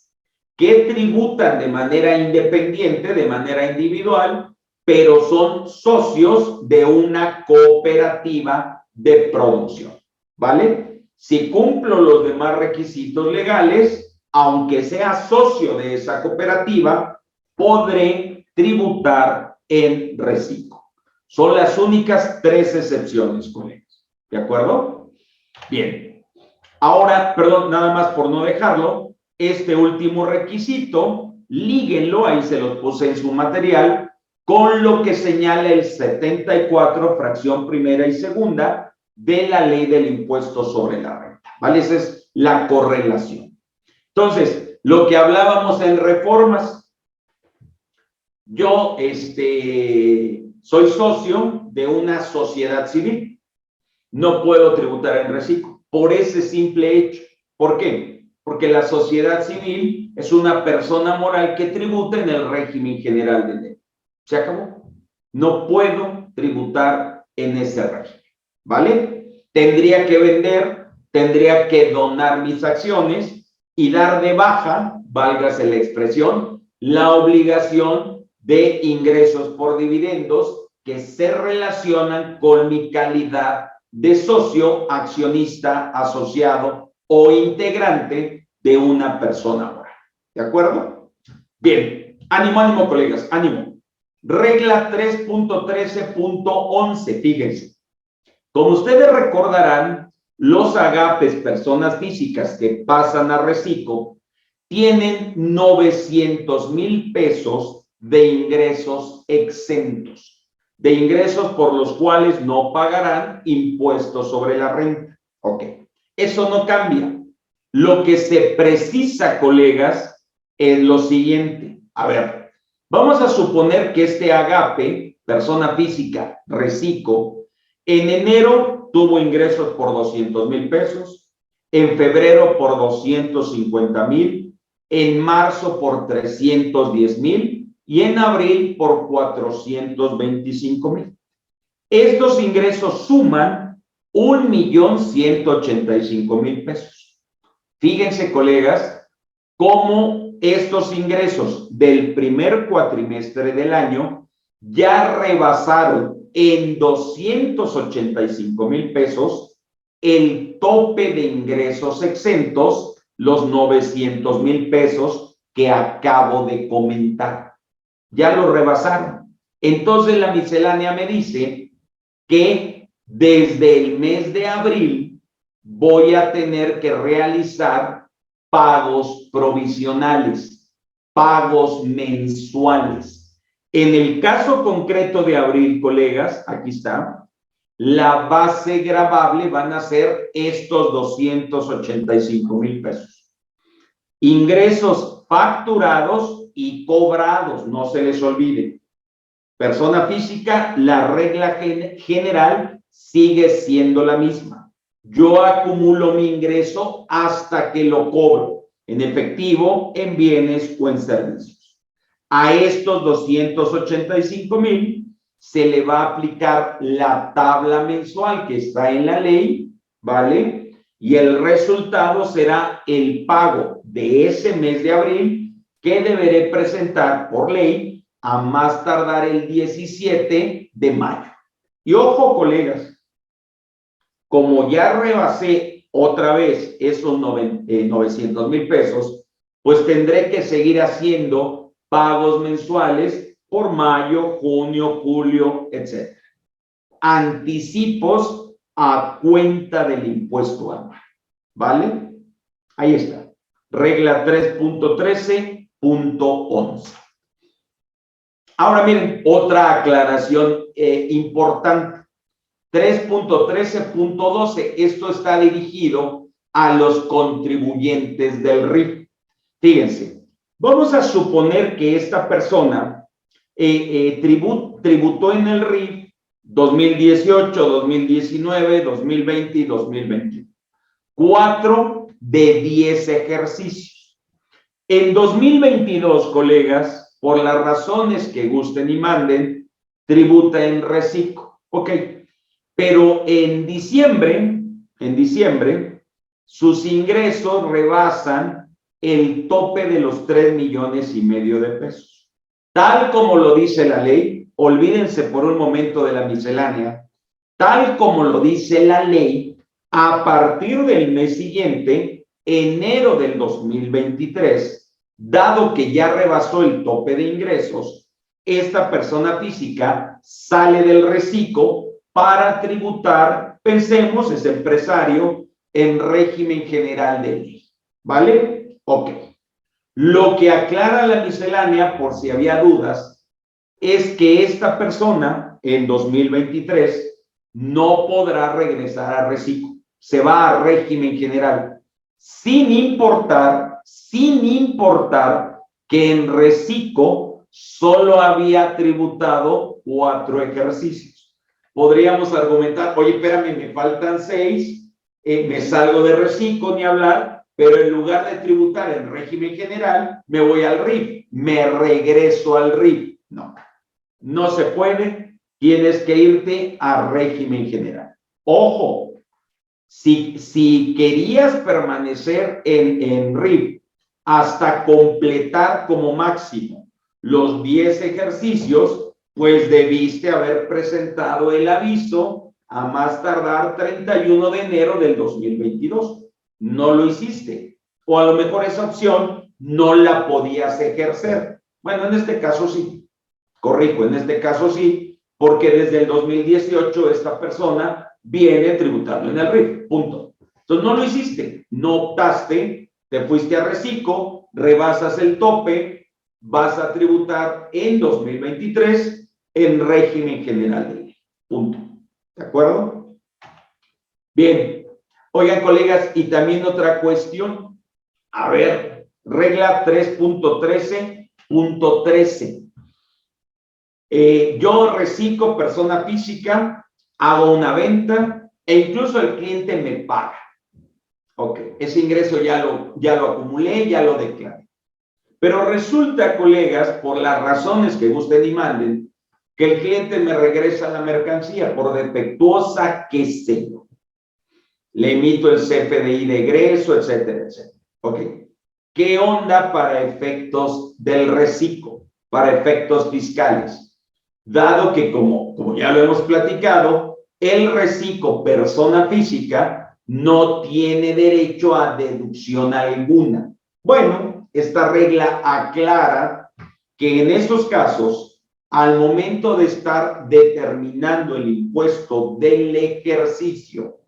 Speaker 1: que tributan de manera independiente, de manera individual, pero son socios de una cooperativa de producción, ¿vale? Si cumplo los demás requisitos legales, aunque sea socio de esa cooperativa, podré tributar en reciclo. Son las únicas 3 excepciones, colegas. ¿De acuerdo? Bien. Ahora, perdón, nada más por no dejarlo, este último requisito, líguenlo, ahí se los puse en su material, con lo que señala el 74, fracción primera y segunda, de la ley del impuesto sobre la renta, ¿vale? Esa es la correlación. Entonces, lo que hablábamos en reformas, yo soy socio de una sociedad civil, no puedo tributar en reciclo, por ese simple hecho. ¿Por qué? Porque la sociedad civil es una persona moral que tributa en el régimen general de ley. ¿Se acabó? No puedo tributar en ese régimen, ¿vale? Tendría que vender, tendría que donar mis acciones y dar de baja, válgase la expresión, la obligación de ingresos por dividendos que se relacionan con mi calidad de socio, accionista, asociado o integrante de una persona moral. ¿De acuerdo? Bien, ánimo, ánimo, colegas, ánimo. Regla 3.13.11, fíjense. Como ustedes recordarán, los agapes, personas físicas que pasan a reciclo, tienen 900,000 pesos de ingresos exentos, de ingresos por los cuales no pagarán impuestos sobre la renta. Ok, eso no cambia. Lo que se precisa, colegas, es lo siguiente. A ver, vamos a suponer que este Agape, persona física, Recico, en enero tuvo ingresos por 200,000 pesos, en febrero por 250,000, en marzo por 310,000 y en abril por 425,000. Estos ingresos suman 1,185,000 pesos. Fíjense, colegas, cómo estos ingresos del primer cuatrimestre del año ya rebasaron en 285,000 pesos el tope de ingresos exentos, los 900,000 pesos que acabo de comentar. Ya lo rebasaron. Entonces la miscelánea me dice que desde el mes de abril voy a tener que realizar pagos provisionales, pagos mensuales. En el caso concreto de abril, colegas, aquí está, la base gravable van a ser estos 285,000 pesos. Ingresos facturados y cobrados, no se les olvide. Persona física, la regla general sigue siendo la misma. Yo acumulo mi ingreso hasta que lo cobro, en efectivo, en bienes o en servicios. A estos 285,000 se le va a aplicar la tabla mensual que está en la ley, ¿vale? Y el resultado será el pago de ese mes de abril que deberé presentar por ley a más tardar el 17 de mayo. Y ojo, colegas, como ya rebasé otra vez esos 900,000 pesos, pues tendré que seguir haciendo pagos mensuales por mayo, junio, julio, etc. Anticipos a cuenta del impuesto anual, ¿vale? Ahí está. Regla 3.13.11. Ahora miren, otra aclaración importante. 3.13.12, esto está dirigido a los contribuyentes del RIF. Fíjense, vamos a suponer que esta persona tributó en el RIF 2018, 2019, 2020 y 2021. 4 de 10 ejercicios. En 2022, colegas, por las razones que gusten y manden, tributa en reciclo. Ok. Pero en diciembre, sus ingresos rebasan el tope de los 3,5 millones de pesos. Tal como lo dice la ley, olvídense por un momento de la miscelánea, tal como lo dice la ley, a partir del mes siguiente, enero del 2023, dado que ya rebasó el tope de ingresos, esta persona física sale del reciclo para tributar, pensemos, es empresario en régimen general de ley, ¿vale? Ok. Lo que aclara la miscelánea, por si había dudas, es que esta persona en 2023 no podrá regresar a reciclo, se va a régimen general, sin importar que en reciclo solo había tributado 4 ejercicios. Podríamos argumentar, oye, espérame, me faltan 6, me salgo de reciclo, ni hablar, pero en lugar de tributar en régimen general, me voy al RIF, me regreso al RIF. No, no se puede, tienes que irte a régimen general. Ojo, si querías permanecer en RIF hasta completar como máximo los 10 ejercicios, pues debiste haber presentado el aviso a más tardar 31 de enero del 2022. No lo hiciste. O a lo mejor esa opción no la podías ejercer. Bueno, en este caso sí. Corrijo, en este caso sí, porque desde el 2018 esta persona viene tributando en el RIF. Punto. Entonces no lo hiciste. No optaste, te fuiste a reciclo, rebasas el tope, vas a tributar en 2023 en régimen general de ley. Punto. ¿De acuerdo? Bien. Oigan, colegas, y también otra cuestión. A ver, regla 3.13.13. Yo reciclo persona física, hago una venta e incluso el cliente me paga. Ok, ese ingreso ya lo acumulé, ya lo declaré. Pero resulta, colegas, por las razones que gusten y manden, que el cliente me regresa la mercancía por defectuosa que sé yo. Le emito el CFDI de egreso, etcétera, etcétera. Ok. ¿Qué onda para efectos del reciclo? Para efectos fiscales. Dado que, como ya lo hemos platicado, el reciclo persona física no tiene derecho a deducción alguna. Bueno, esta regla aclara que en esos casos, al momento de estar determinando el impuesto del ejercicio,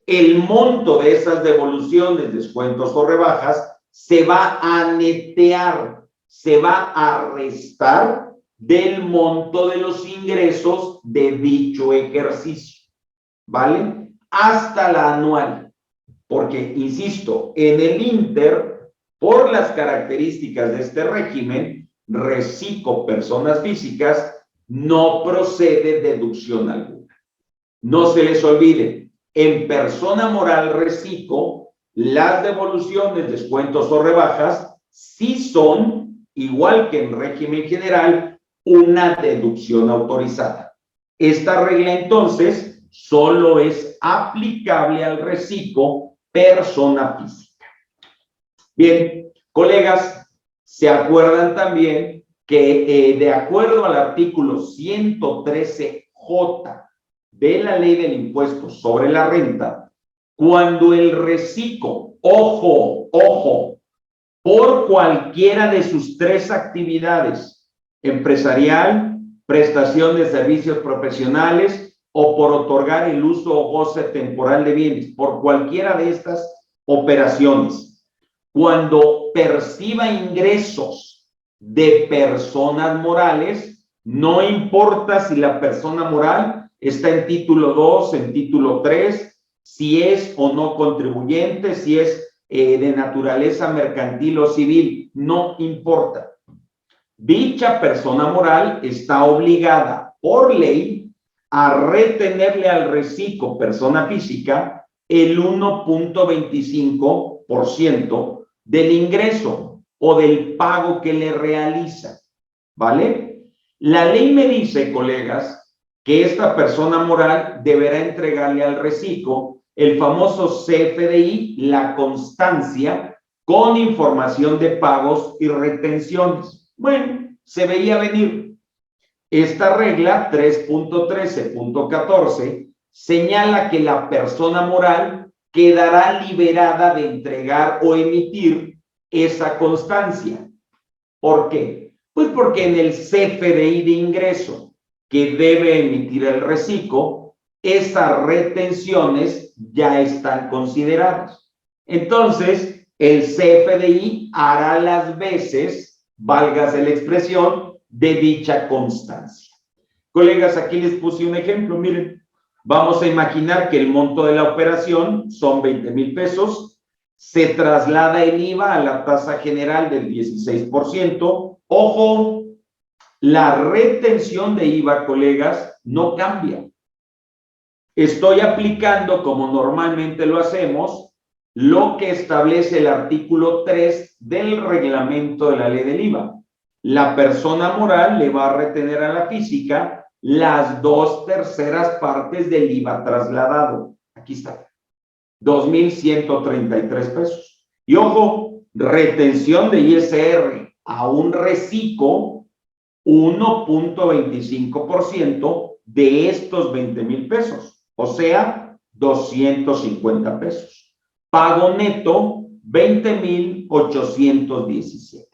Speaker 1: el monto de esas devoluciones, descuentos o rebajas se va a netear, se va a restar del monto de los ingresos de dicho ejercicio, ¿vale? Hasta la anual, porque, insisto, en el Inter, por las características de este régimen, reciclo personas físicas, no procede deducción alguna. No se les olvide, en persona moral reciclo, las devoluciones, descuentos o rebajas sí son, igual que en régimen general, una deducción autorizada. Esta regla entonces solo es aplicable al reciclo persona física. Bien, colegas, ¿se acuerdan también que de acuerdo al artículo 113J de la ley del impuesto sobre la renta, cuando el reciclo, ojo, por cualquiera de sus tres actividades, empresarial, prestación de servicios profesionales o por otorgar el uso o goce temporal de bienes, por cualquiera de estas operaciones, cuando perciba ingresos de personas morales, no importa si la persona moral está en título 2, en título 3, si es o no contribuyente, si es de naturaleza mercantil o civil, no importa. Dicha persona moral está obligada por ley a retenerle al reciclo persona física el 1.25% del ingreso o del pago que le realiza, ¿vale? La ley me dice, colegas, que esta persona moral deberá entregarle al reciclo el famoso CFDI, la constancia, con información de pagos y retenciones. Bueno, se veía venir. Esta regla 3.13.14 señala que la persona moral quedará liberada de entregar o emitir esa constancia. ¿Por qué? Pues porque en el CFDI de ingreso que debe emitir el reciclo, esas retenciones ya están consideradas. Entonces, el CFDI hará las veces, válgase la expresión, de dicha constancia. Colegas, aquí les puse un ejemplo, miren, vamos a imaginar que el monto de la operación son 20,000 pesos, se traslada el IVA a la tasa general del 16%, ojo, la retención de IVA, colegas, no cambia. Estoy aplicando, como normalmente lo hacemos, lo que establece el artículo 3 del reglamento de la ley del IVA. La persona moral le va a retener a la física las 2/3 partes del IVA trasladado. Aquí está. 2,133 pesos. Y ojo, retención de ISR a un reciclo, 1.25% de estos 20,000 pesos, o sea, 250 pesos. Pago neto, 20,817.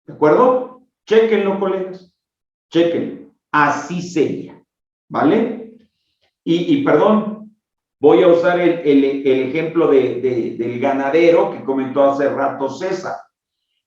Speaker 1: ¿De acuerdo? Chéquenlo, colegas. Chéquenlo. Así sería. ¿Vale? Y perdón, voy a usar el ejemplo del ganadero que comentó hace rato César.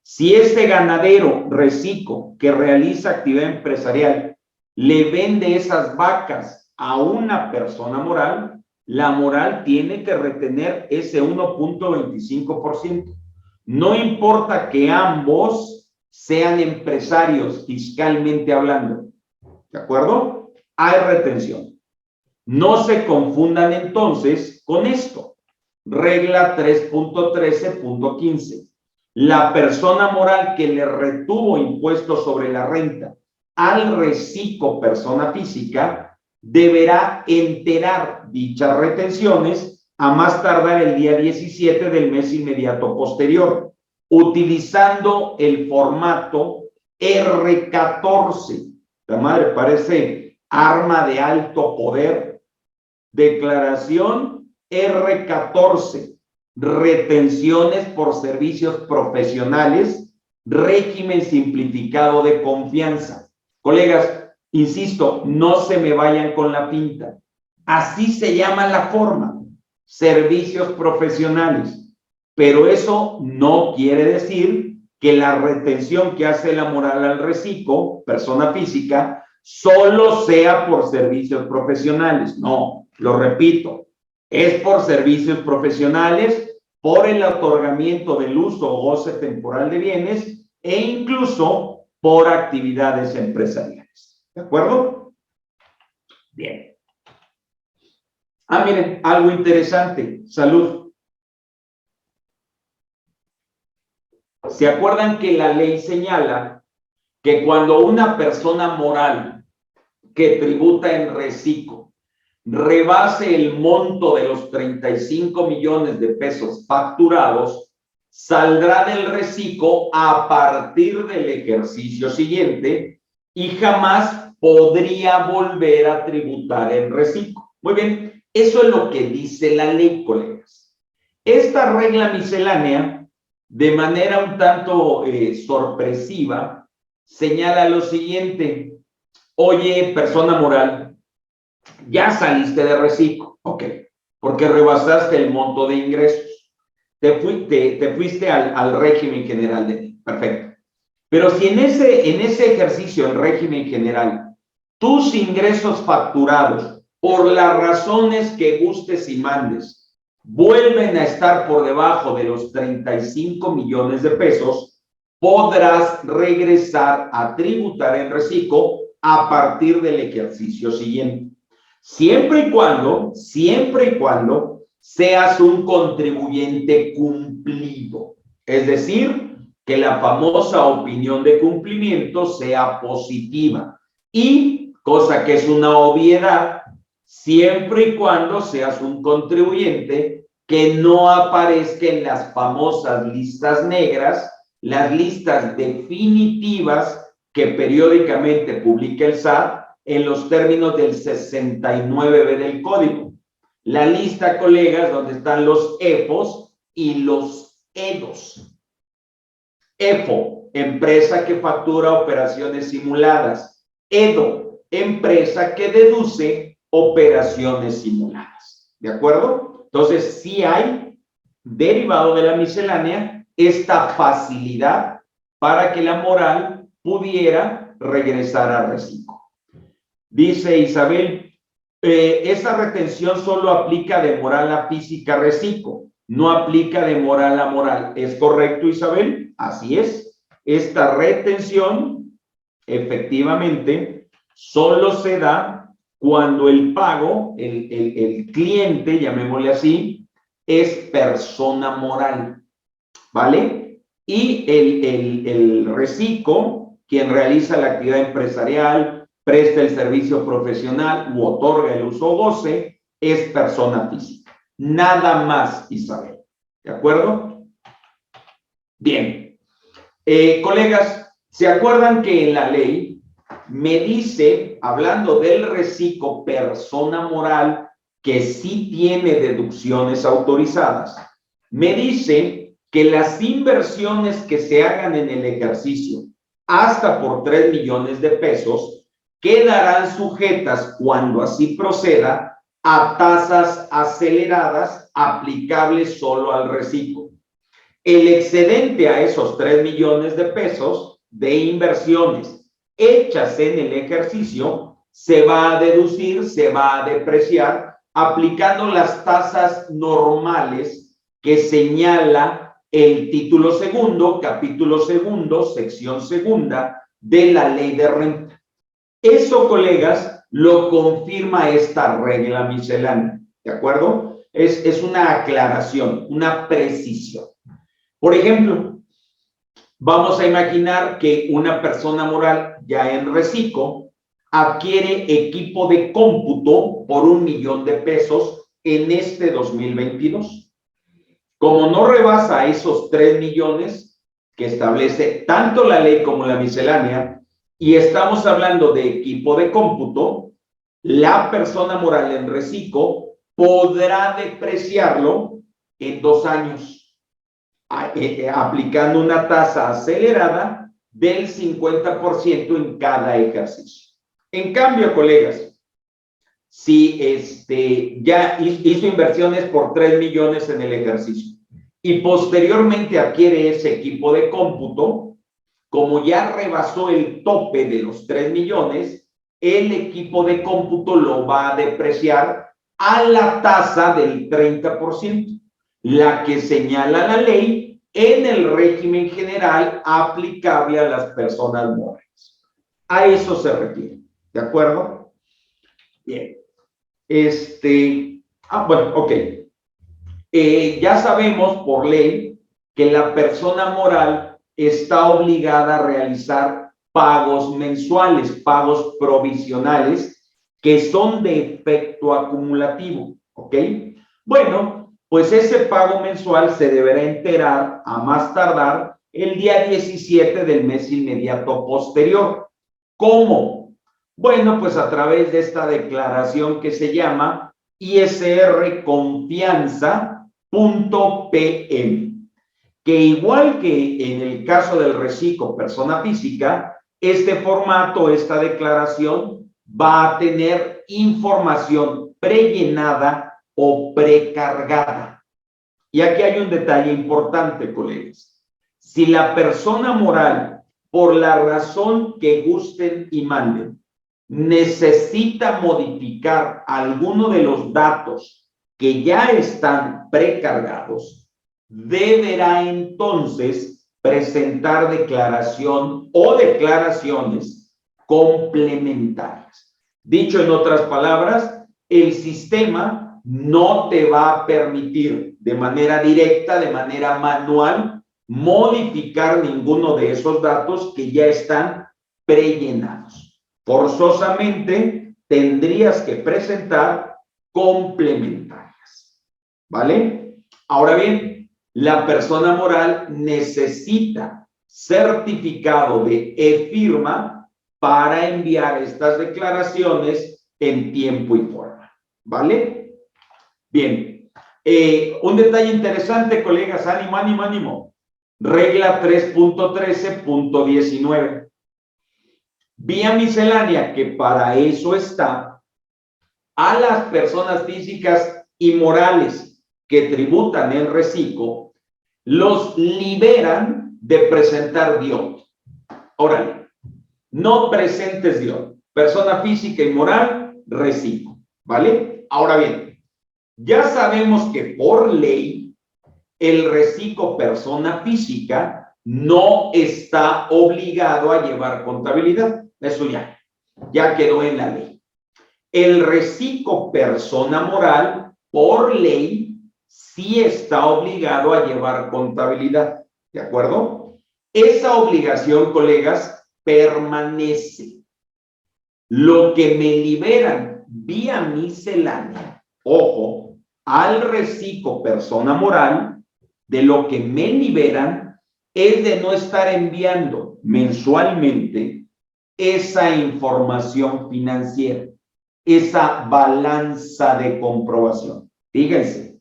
Speaker 1: Si este ganadero reciclo que realiza actividad empresarial le vende esas vacas a una persona moral, la moral tiene que retener ese 1.25%. No importa que ambos sean empresarios fiscalmente hablando. ¿De acuerdo? Hay retención. No se confundan entonces con esto. Regla 3.13.15. La persona moral que le retuvo impuestos sobre la renta al reciclo persona física deberá enterar dichas retenciones a más tardar el día 17 del mes inmediato posterior, utilizando el formato R14. La madre parece arma de alto poder. Declaración R14. Retenciones por servicios profesionales, régimen simplificado de confianza. Colegas, insisto, no se me vayan con la pinta. Así se llama la forma, servicios profesionales. Pero eso no quiere decir que la retención que hace la moral al reciclo, persona física, solo sea por servicios profesionales. No, lo repito, es por servicios profesionales, por el otorgamiento del uso o goce temporal de bienes e incluso por actividades empresariales. ¿De acuerdo? Bien. Miren, algo interesante. Salud. ¿Se acuerdan que la ley señala que cuando una persona moral que tributa en reciclo rebase el monto de los 35 millones de pesos facturados, saldrá del reciclo a partir del ejercicio siguiente y jamás podría volver a tributar en reciclo? Muy bien, eso es lo que dice la ley, colegas. Esta regla miscelánea, de manera un tanto sorpresiva, señala lo siguiente: oye, persona moral, ya saliste de reciclo, ok, porque rebasaste el monto de ingresos, te fuiste al régimen general de, perfecto. Pero si en ese ejercicio, el régimen general, tus ingresos facturados, por las razones que gustes y mandes, vuelven a estar por debajo de los 35 millones de pesos, podrás regresar a tributar en reciclo a partir del ejercicio siguiente. Siempre y cuando seas un contribuyente cumplido. Es decir, que la famosa opinión de cumplimiento sea positiva. Y, cosa que es una obviedad, siempre y cuando seas un contribuyente que no aparezca en las famosas listas negras, las listas definitivas que periódicamente publica el SAT, en los términos del 69B del código. La lista, colegas, donde están los EFOS y los EDOS. EFO, empresa que factura operaciones simuladas. EDO, empresa que deduce operaciones simuladas. ¿De acuerdo? Entonces, sí hay, derivado de la miscelánea, esta facilidad para que la moral pudiera regresar al reciclo. Dice Isabel, esa retención solo aplica de moral a física reciclo, no aplica de moral a moral. ¿Es correcto, Isabel? Así es. Esta retención, efectivamente, solo se da cuando el pago, el cliente, llamémosle así, es persona moral, ¿vale? Y el reciclo, quien realiza la actividad empresarial, presta el servicio profesional u otorga el uso o goce, es persona física. Nada más, Isabel. ¿De acuerdo? Bien. Colegas, ¿se acuerdan que en la ley me dice, hablando del reciclo persona moral, que sí tiene deducciones autorizadas? Me dice que las inversiones que se hagan en el ejercicio hasta por 3 millones de pesos quedarán sujetas, cuando así proceda, a tasas aceleradas aplicables solo al reciclo. El excedente a esos 3 millones de pesos de inversiones hechas en el ejercicio se va a deducir, se va a depreciar, aplicando las tasas normales que señala el título segundo, capítulo segundo, sección segunda de la ley de renta. Eso, colegas, lo confirma esta regla miscelánea, ¿de acuerdo? Es una aclaración, una precisión. Por ejemplo, vamos a imaginar que una persona moral ya en reciclo adquiere equipo de cómputo por 1 millón de pesos en este 2022. Como no rebasa esos 3 millones que establece tanto la ley como la miscelánea, y estamos hablando de equipo de cómputo, la persona moral en reciclo podrá depreciarlo en 2 años, aplicando una tasa acelerada del 50% en cada ejercicio. En cambio, colegas, si ya hizo inversiones por 3 millones en el ejercicio y posteriormente adquiere ese equipo de cómputo, como ya rebasó el tope de los 3 millones, el equipo de cómputo lo va a depreciar a la tasa del 30%, la que señala la ley en el régimen general aplicable a las personas morales. A eso se refiere, ¿de acuerdo? Bien. Bueno, ok. Ya sabemos por ley que la persona moral está obligada a realizar pagos mensuales, pagos provisionales, que son de efecto acumulativo, ¿ok? Bueno, pues ese pago mensual se deberá enterar a más tardar el día 17 del mes inmediato posterior. ¿Cómo? Bueno, pues a través de esta declaración que se llama ISR Confianza.pm, que igual que en el caso del reciclo persona física, este formato, esta declaración va a tener información prellenada o precargada. Y aquí hay un detalle importante, colegas. Si la persona moral, por la razón que gusten y manden, necesita modificar alguno de los datos que ya están precargados, deberá entonces presentar declaración o declaraciones complementarias. Dicho en otras palabras, el sistema no te va a permitir de manera directa, de manera manual, modificar ninguno de esos datos que ya están prellenados. Forzosamente tendrías que presentar complementarias, ¿vale? Ahora bien, la persona moral necesita certificado de e-firma para enviar estas declaraciones en tiempo y forma, ¿vale? Bien, un detalle interesante, colegas, ánimo, ánimo, ánimo. Regla 3.13.19. Vía miscelánea, que para eso está, a las personas físicas y morales que tributan en reciclo, los liberan de presentar DIOT. Órale, no presentes DIOT. Persona física y moral, reciclo, ¿vale? Ahora bien, ya sabemos que por ley, el reciclo persona física no está obligado a llevar contabilidad. Eso ya quedó en la ley. El reciclo persona moral, por ley, sí está obligado a llevar contabilidad, ¿de acuerdo? Esa obligación, colegas, permanece. Lo que me liberan vía miscelánea, ojo, al reciclo persona moral, de lo que me liberan es de no estar enviando mensualmente esa información financiera, esa balanza de comprobación. Fíjense,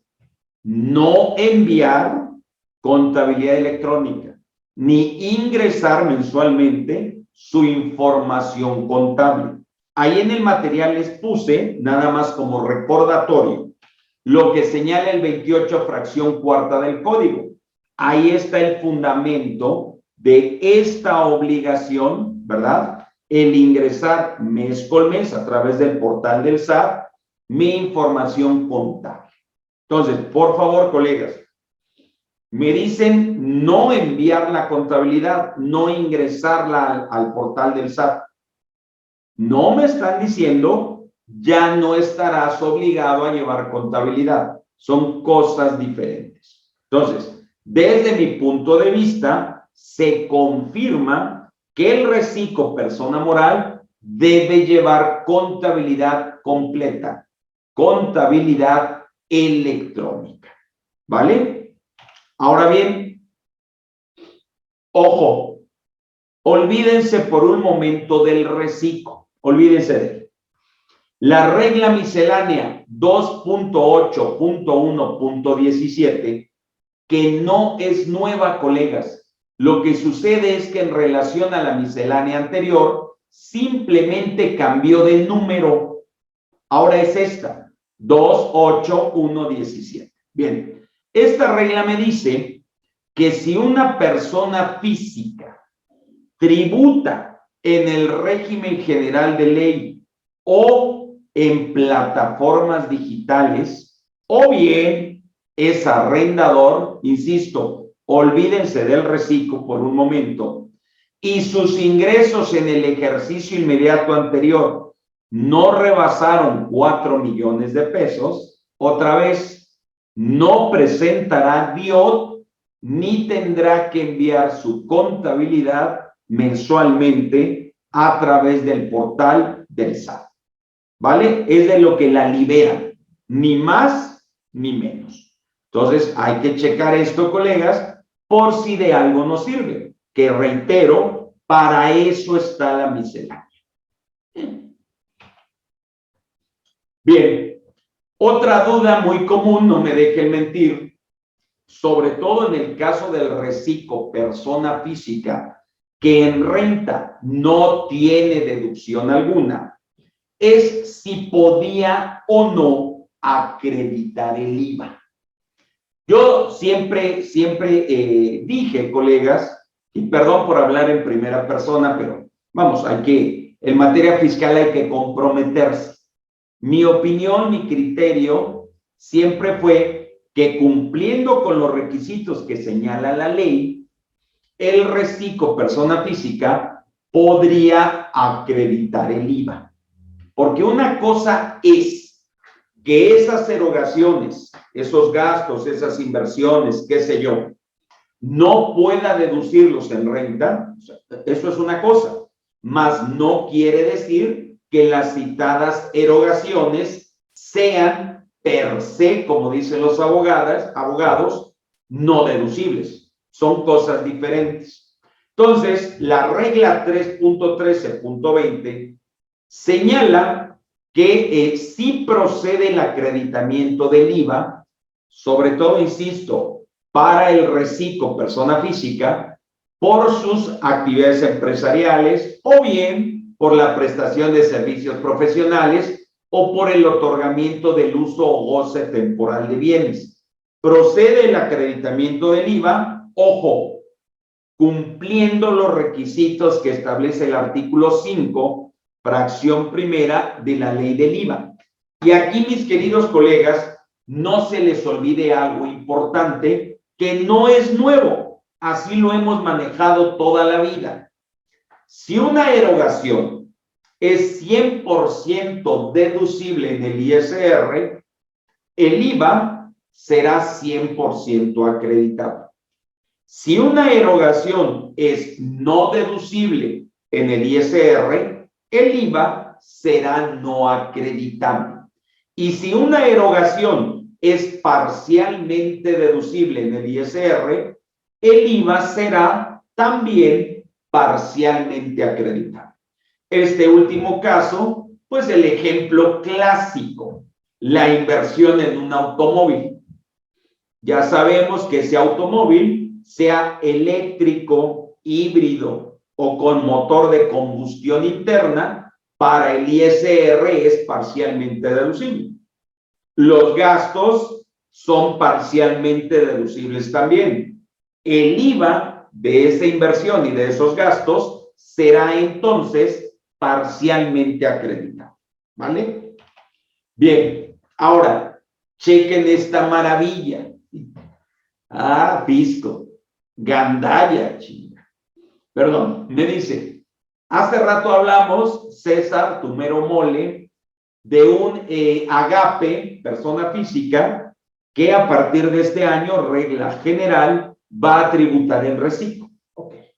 Speaker 1: no enviar contabilidad electrónica, ni ingresar mensualmente su información contable. Ahí en el material les puse, nada más como recordatorio, lo que señala el 28 fracción cuarta del código. Ahí está el fundamento de esta obligación, ¿verdad? El ingresar mes con mes a través del portal del SAT mi información contable. Entonces, por favor, colegas, me dicen no enviar la contabilidad, no ingresarla al portal del SAT. No me están diciendo ya no estarás obligado a llevar contabilidad. Son cosas diferentes. Entonces, desde mi punto de vista, se confirma que el reciclo persona moral debe llevar contabilidad completa, contabilidad electrónica. ¿Vale? Ahora bien, ojo, olvídense por un momento del reciclo, olvídense de él. La regla miscelánea 2.8.1.17, que no es nueva, colegas. Lo que sucede es que en relación a la miscelánea anterior, simplemente cambió de número. Ahora es esta, 2.8.1.17. Bien, esta regla me dice que si una persona física tributa en el régimen general de ley o en plataformas digitales, o bien es arrendador, insisto, olvídense del reciclo por un momento, y sus ingresos en el ejercicio inmediato anterior no rebasaron 4 millones de pesos, otra vez, no presentará DIOT ni tendrá que enviar su contabilidad mensualmente a través del portal del SAT. ¿Vale? Es de lo que la libera, ni más ni menos. Entonces, hay que checar esto, colegas, por si de algo nos sirve, que reitero, para eso está la miscelánea. Bien, otra duda muy común, no me dejen mentir, sobre todo en el caso del reciclo persona física, que en renta no tiene deducción alguna, es si podía o no acreditar el IVA. Yo siempre dije, colegas, y perdón por hablar en primera persona, pero vamos, en materia fiscal hay que comprometerse. Mi opinión, mi criterio siempre fue que cumpliendo con los requisitos que señala la ley, el reciclo persona física podría acreditar el IVA. Porque una cosa es que esas erogaciones, esos gastos, esas inversiones, qué sé yo, no pueda deducirlos en renta, eso es una cosa, mas no quiere decir que las citadas erogaciones sean per se, como dicen los abogados, no deducibles. Son cosas diferentes. Entonces, la regla 3.13.20 señala que sí procede el acreditamiento del IVA, sobre todo, insisto, para el reciclo persona física, por sus actividades empresariales o bien por la prestación de servicios profesionales o por el otorgamiento del uso o goce temporal de bienes. Procede el acreditamiento del IVA, ojo, cumpliendo los requisitos que establece el artículo 5, fracción primera de la ley del IVA. Y aquí, mis queridos colegas, no se les olvide algo importante que no es nuevo, así lo hemos manejado toda la vida. Si una erogación es 100% deducible en el ISR, el IVA será 100% acreditado. Si una erogación es no deducible en el ISR, el IVA será no acreditable. Y si una erogación es parcialmente deducible en el ISR, el IVA será también parcialmente acreditado. Este último caso, pues el ejemplo clásico, la inversión en un automóvil. Ya sabemos que ese automóvil, sea eléctrico, híbrido o con motor de combustión interna, para el ISR es parcialmente deducible. Los gastos son parcialmente deducibles también. El IVA de esa inversión y de esos gastos será entonces parcialmente acreditado, ¿vale? Bien, ahora, chequen esta maravilla. Ah, fisco, gandalla, chinga. Perdón, me dice, hace rato hablamos, César, tu mero mole, de un agape, persona física, que a partir de este año, regla general, va a tributar en reciclo. Okay.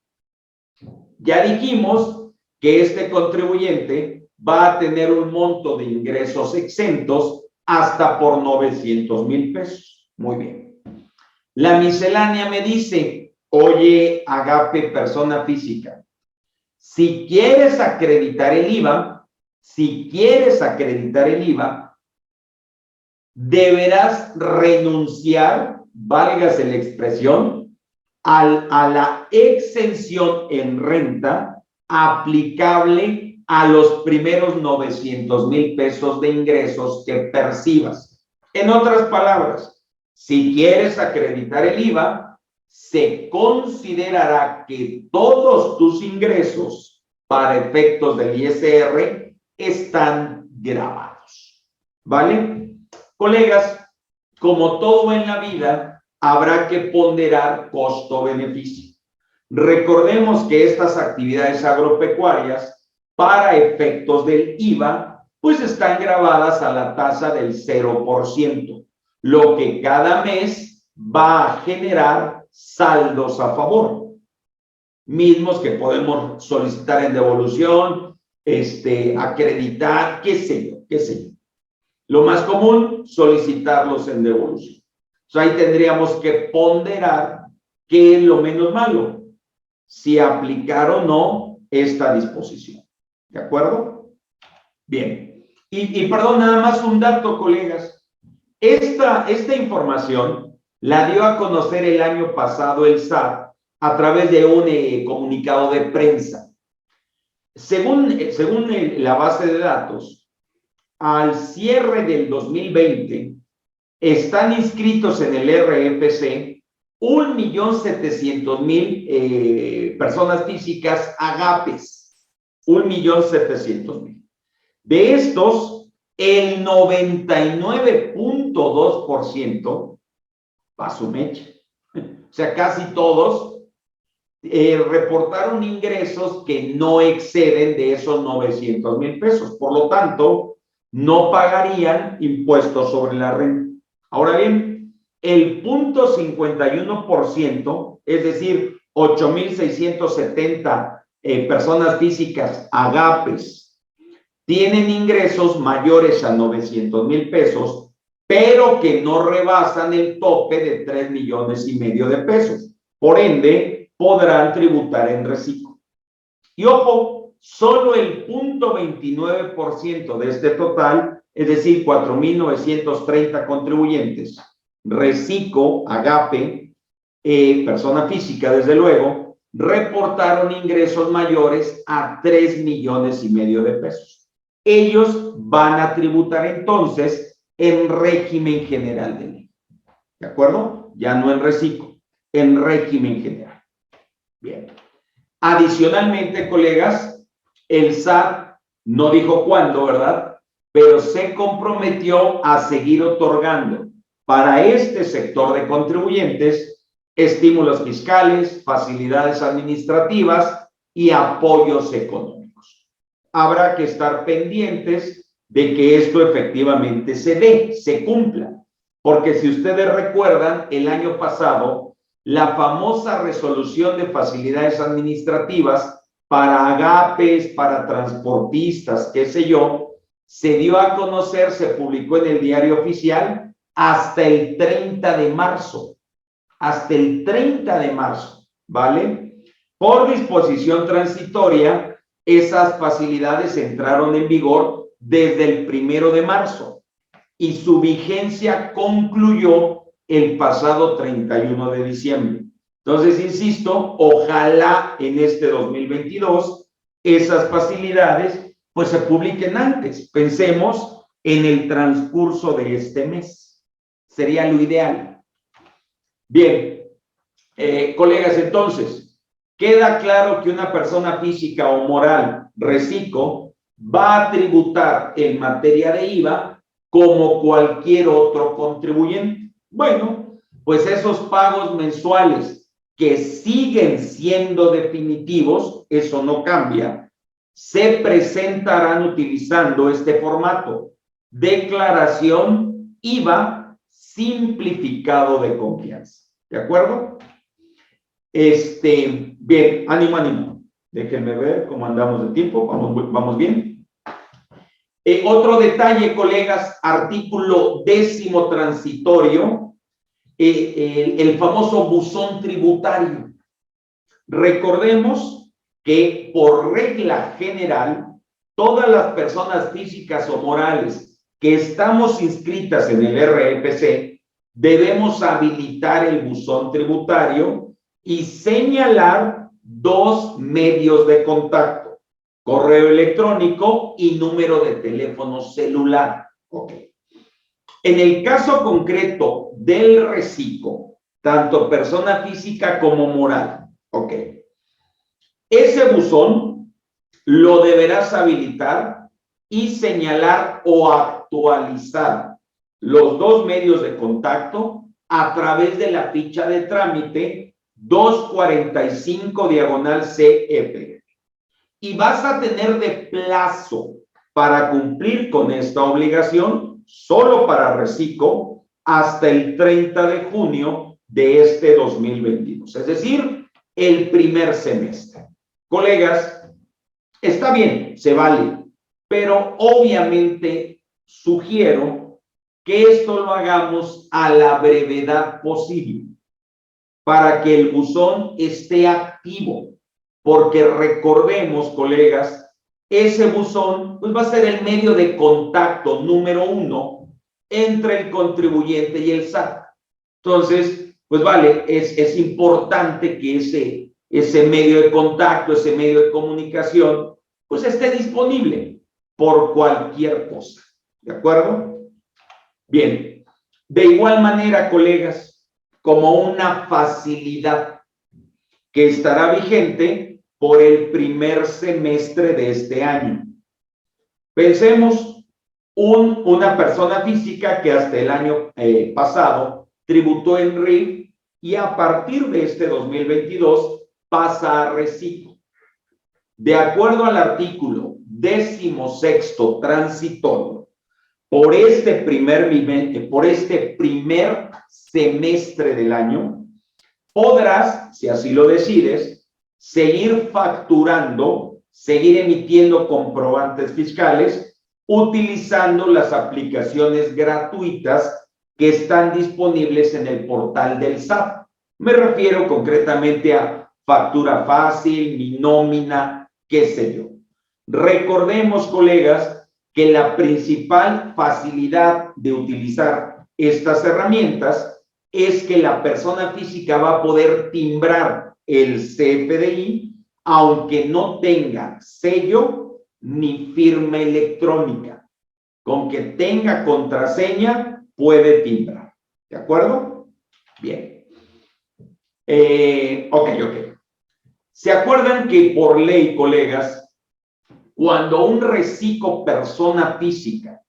Speaker 1: Ya dijimos que este contribuyente va a tener un monto de ingresos exentos hasta por 900,000 pesos. Muy bien. La miscelánea me dice, oye, agape, persona física, si quieres acreditar el IVA, deberás renunciar, válgase la expresión, a la exención en renta aplicable a los primeros 900,000 pesos de ingresos que percibas. En otras palabras, si quieres acreditar el IVA, se considerará que todos tus ingresos para efectos del ISR están grabados. ¿Vale? Colegas, como todo en la vida, habrá que ponderar costo-beneficio. Recordemos que estas actividades agropecuarias, para efectos del IVA, pues están grabadas a la tasa del 0%, lo que cada mes va a generar saldos a favor, mismos que podemos solicitar en devolución, acreditar, qué sé yo. Lo más común, solicitarlos en devolución. Ahí tendríamos que ponderar qué es lo menos malo, si aplicar o no esta disposición. ¿De acuerdo? Bien. Y perdón, nada más un dato, colegas. Esta información la dio a conocer el año pasado el SAT a través de un comunicado de prensa. Según la base de datos, al cierre del 2020, están inscritos en el RFC 1,700,000 personas físicas agapes. 1,700,000. De estos, el 99.2% va a su mecha. O sea, casi todos reportaron ingresos que no exceden de esos 900,000 pesos. Por lo tanto, no pagarían impuestos sobre la renta. Ahora bien, el 0.51%, es decir, 8,670 personas físicas agapes, tienen ingresos mayores a 900,000 pesos, pero que no rebasan el tope de 3,5 millones de pesos. Por ende, podrán tributar en reciclo. Y ojo, solo el 0.29% de este total, es decir, 4,930 contribuyentes, reciclo, agape, persona física, desde luego, reportaron ingresos mayores a 3,5 millones de pesos. Ellos van a tributar entonces en régimen general de ley. ¿De acuerdo? Ya no en reciclo, en régimen general. Bien. Adicionalmente, colegas, el SAT no dijo cuándo, ¿verdad? Pero se comprometió a seguir otorgando para este sector de contribuyentes estímulos fiscales, facilidades administrativas y apoyos económicos. Habrá que estar pendientes de que esto efectivamente se dé, se cumpla. Porque si ustedes recuerdan, el año pasado, la famosa resolución de facilidades administrativas para agapes, para transportistas, qué sé yo, se dio a conocer, se publicó en el Diario Oficial hasta el 30 de marzo. Hasta el 30 de marzo, ¿vale? Por disposición transitoria, esas facilidades entraron en vigor desde el 1 de marzo y su vigencia concluyó el pasado 31 de diciembre. Entonces, insisto, ojalá en este 2022 esas facilidades pues se publiquen antes. Pensemos en el transcurso de este mes. Sería lo ideal. Bien, Colegas, entonces, queda claro que una persona física o moral, reciclo, va a tributar en materia de IVA como cualquier otro contribuyente. Bueno, pues esos pagos mensuales que siguen siendo definitivos, eso no cambia, se presentarán utilizando este formato: declaración IVA simplificado de confianza. ¿De acuerdo? Bien, ánimo. Déjenme ver cómo andamos de tiempo. Vamos bien. Otro detalle, colegas, artículo 10º transitorio, el famoso buzón tributario. Recordemos que por regla general, todas las personas físicas o morales que estamos inscritas en el RFC, debemos habilitar el buzón tributario y señalar dos medios de contacto: correo electrónico y número de teléfono celular. Okay. En el caso concreto del reciclo, tanto persona física como moral, ese buzón lo deberás habilitar y señalar o actualizar los dos medios de contacto a través de la ficha de trámite 245/CF. Y vas a tener de plazo para cumplir con esta obligación, solo para reciclo, hasta el 30 de junio de este 2022, es decir, el primer semestre. Colegas, está bien, se vale, pero obviamente sugiero que esto lo hagamos a la brevedad posible para que el buzón esté activo, porque recordemos, colegas, ese buzón pues va a ser el medio de contacto número 1 entre el contribuyente y el SAT. Entonces, pues vale, es importante que ese medio de contacto, ese medio de comunicación, pues esté disponible por cualquier cosa. ¿De acuerdo? Bien. De igual manera, colegas, como una facilidad que estará vigente por el primer semestre de este año. Pensemos una persona física que hasta el año pasado tributó en RIF y a partir de este 2022 pasa a reciclo. De acuerdo al artículo 16º transitorio, por este primer semestre del año, podrás, si así lo decides, seguir facturando, seguir emitiendo comprobantes fiscales, utilizando las aplicaciones gratuitas que están disponibles en el portal del SAT. Me refiero concretamente a Factura Fácil, Mi Nómina, qué sé yo. Recordemos, colegas, que la principal facilidad de utilizar estas herramientas es que la persona física va a poder timbrar el CFDI aunque no tenga sello ni firma electrónica. Con que tenga contraseña puede timbrar. ¿De acuerdo? Bien. Ok. ¿Se acuerdan que por ley, colegas, cuando un reciclo persona física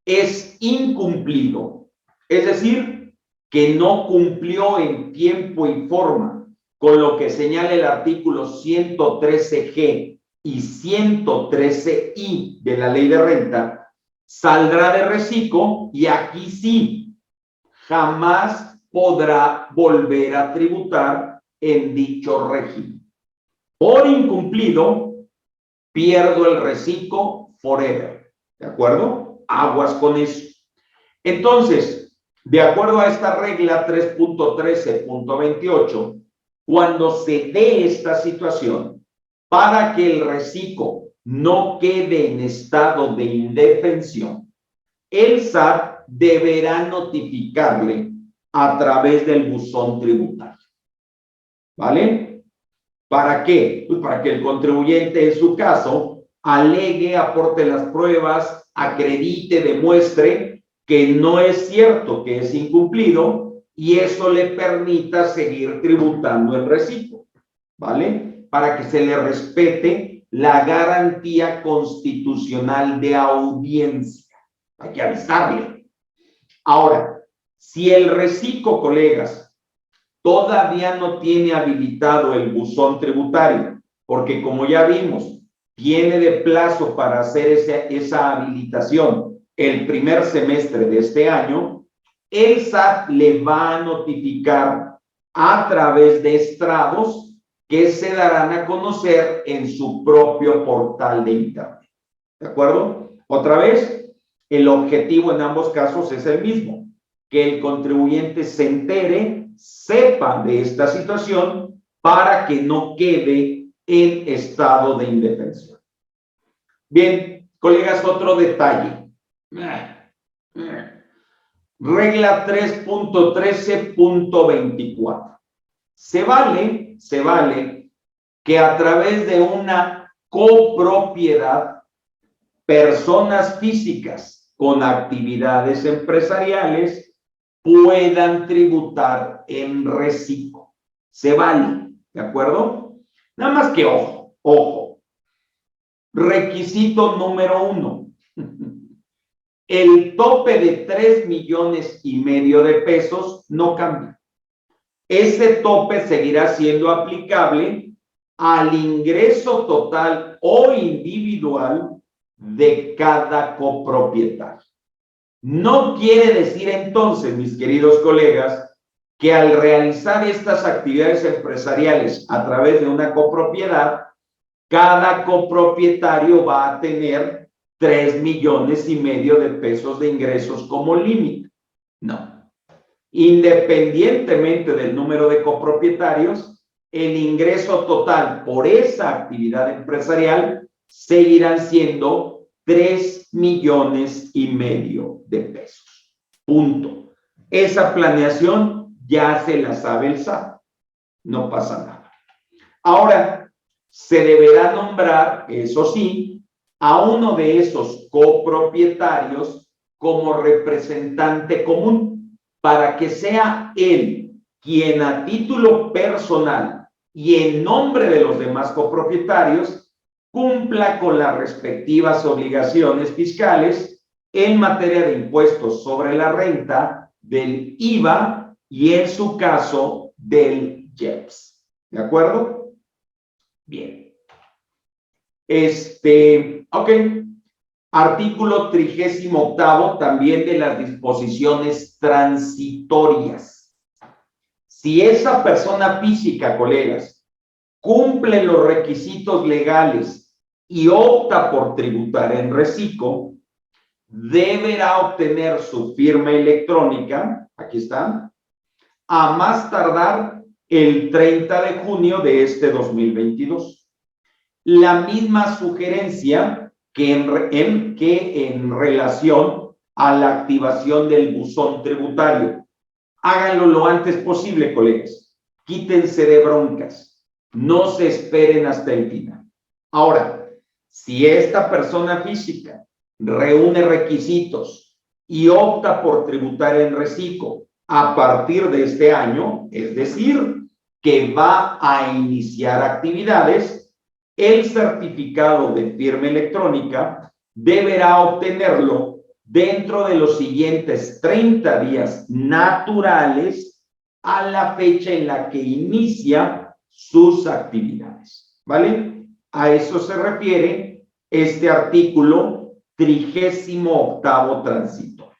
Speaker 1: es incumplido, es decir, que no cumplió en tiempo y forma con lo que señala el artículo 113G y 113I de la Ley de Renta, saldrá de reciclo y aquí sí, jamás podrá volver a tributar en dicho régimen. Por incumplido, pierdo el reciclo forever. ¿De acuerdo? Aguas con eso. Entonces, de acuerdo a esta regla 3.13.28, cuando se dé esta situación, para que el reciclo no quede en estado de indefensión, el SAT deberá notificarle a través del buzón tributario. ¿Vale? ¿Para qué? Pues para que el contribuyente, en su caso, alegue, aporte las pruebas, acredite, demuestre que no es cierto, que es incumplido y eso le permita seguir tributando el reciclo, ¿vale? Para que se le respete la garantía constitucional de audiencia. Hay que avisarle. Ahora, si el reciclo, colegas, todavía no tiene habilitado el buzón tributario, porque como ya vimos, tiene de plazo para hacer esa habilitación el primer semestre de este año, el SAT le va a notificar a través de estrados que se darán a conocer en su propio portal de internet. ¿De acuerdo? Otra vez, el objetivo en ambos casos es el mismo, que el contribuyente se entere, sepa de esta situación para que no quede en estado de indefensión. Bien, colegas, otro detalle. Regla 3.13.24. Se vale que a través de una copropiedad, personas físicas con actividades empresariales puedan tributar en reciclo. Se vale, ¿de acuerdo? Nada más que ojo. Requisito número 1. El tope de 3,5 millones de pesos no cambia. Ese tope seguirá siendo aplicable al ingreso total o individual de cada copropietario. No quiere decir entonces, mis queridos colegas, que al realizar estas actividades empresariales a través de una copropiedad, cada copropietario va a tener 3,5 millones de pesos de ingresos como límite. No. Independientemente del número de copropietarios, el ingreso total por esa actividad empresarial seguirán siendo 3,5 millones de pesos. Punto. Esa planeación ya se la sabe el SAT. No pasa nada. Ahora, se deberá nombrar, eso sí, a uno de esos copropietarios como representante común para que sea él quien a título personal y en nombre de los demás copropietarios cumpla con las respectivas obligaciones fiscales en materia de impuestos sobre la renta, del IVA y en su caso del IEPS. ¿De acuerdo? Bien. Ok. Artículo 38 también de las disposiciones transitorias. Si esa persona física, colegas, cumple los requisitos legales y opta por tributar en reciclo, deberá obtener su firma electrónica, aquí está, a más tardar el 30 de junio de este 2022. La misma sugerencia que en relación a la activación del buzón tributario. Háganlo lo antes posible, colegas. Quítense de broncas. No se esperen hasta el final. Ahora, si esta persona física reúne requisitos y opta por tributar en reciclo a partir de este año, es decir, que va a iniciar actividades, el certificado de firma electrónica deberá obtenerlo dentro de los siguientes 30 días naturales a la fecha en la que inicia sus actividades, ¿vale? A eso se refiere este artículo 38º transitorio.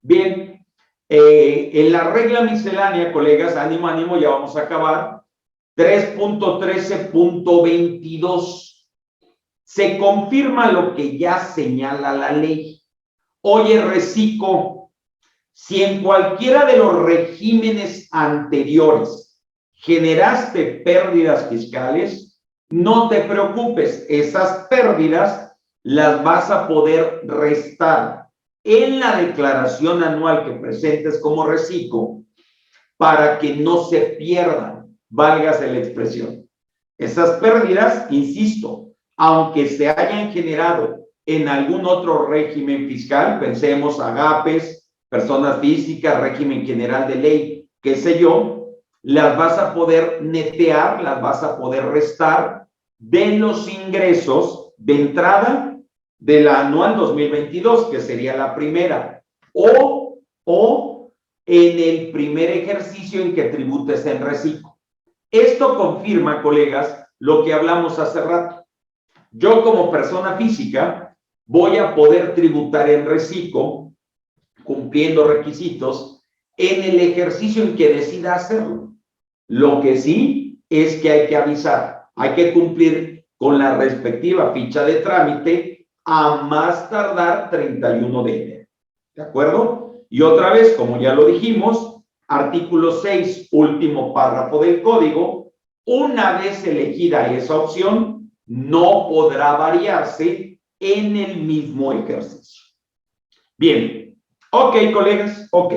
Speaker 1: Bien, en la regla miscelánea, colegas, ánimo, ya vamos a acabar. 3.13.22. Se confirma lo que ya señala la ley. Oye, reciclo, si en cualquiera de los regímenes anteriores generaste pérdidas fiscales, no te preocupes, esas pérdidas las vas a poder restar en la declaración anual que presentes como reciclo para que no se pierdan. Válgase la expresión. Esas pérdidas, insisto, aunque se hayan generado en algún otro régimen fiscal, pensemos agapes, personas físicas, régimen general de ley, qué sé yo, las vas a poder netear, las vas a poder restar de los ingresos de entrada de la anual 2022, que sería la primera, o en el primer ejercicio en que tributes en reciclo. Esto confirma, colegas, lo que hablamos hace rato. Yo como persona física voy a poder tributar en reciclo, cumpliendo requisitos, en el ejercicio en que decida hacerlo. Lo que sí es que hay que avisar, hay que cumplir con la respectiva ficha de trámite a más tardar 31 de enero. ¿De acuerdo? Y otra vez, como ya lo dijimos, artículo 6, último párrafo del código, una vez elegida esa opción, no podrá variarse en el mismo ejercicio. Bien, ok, colegas, ok.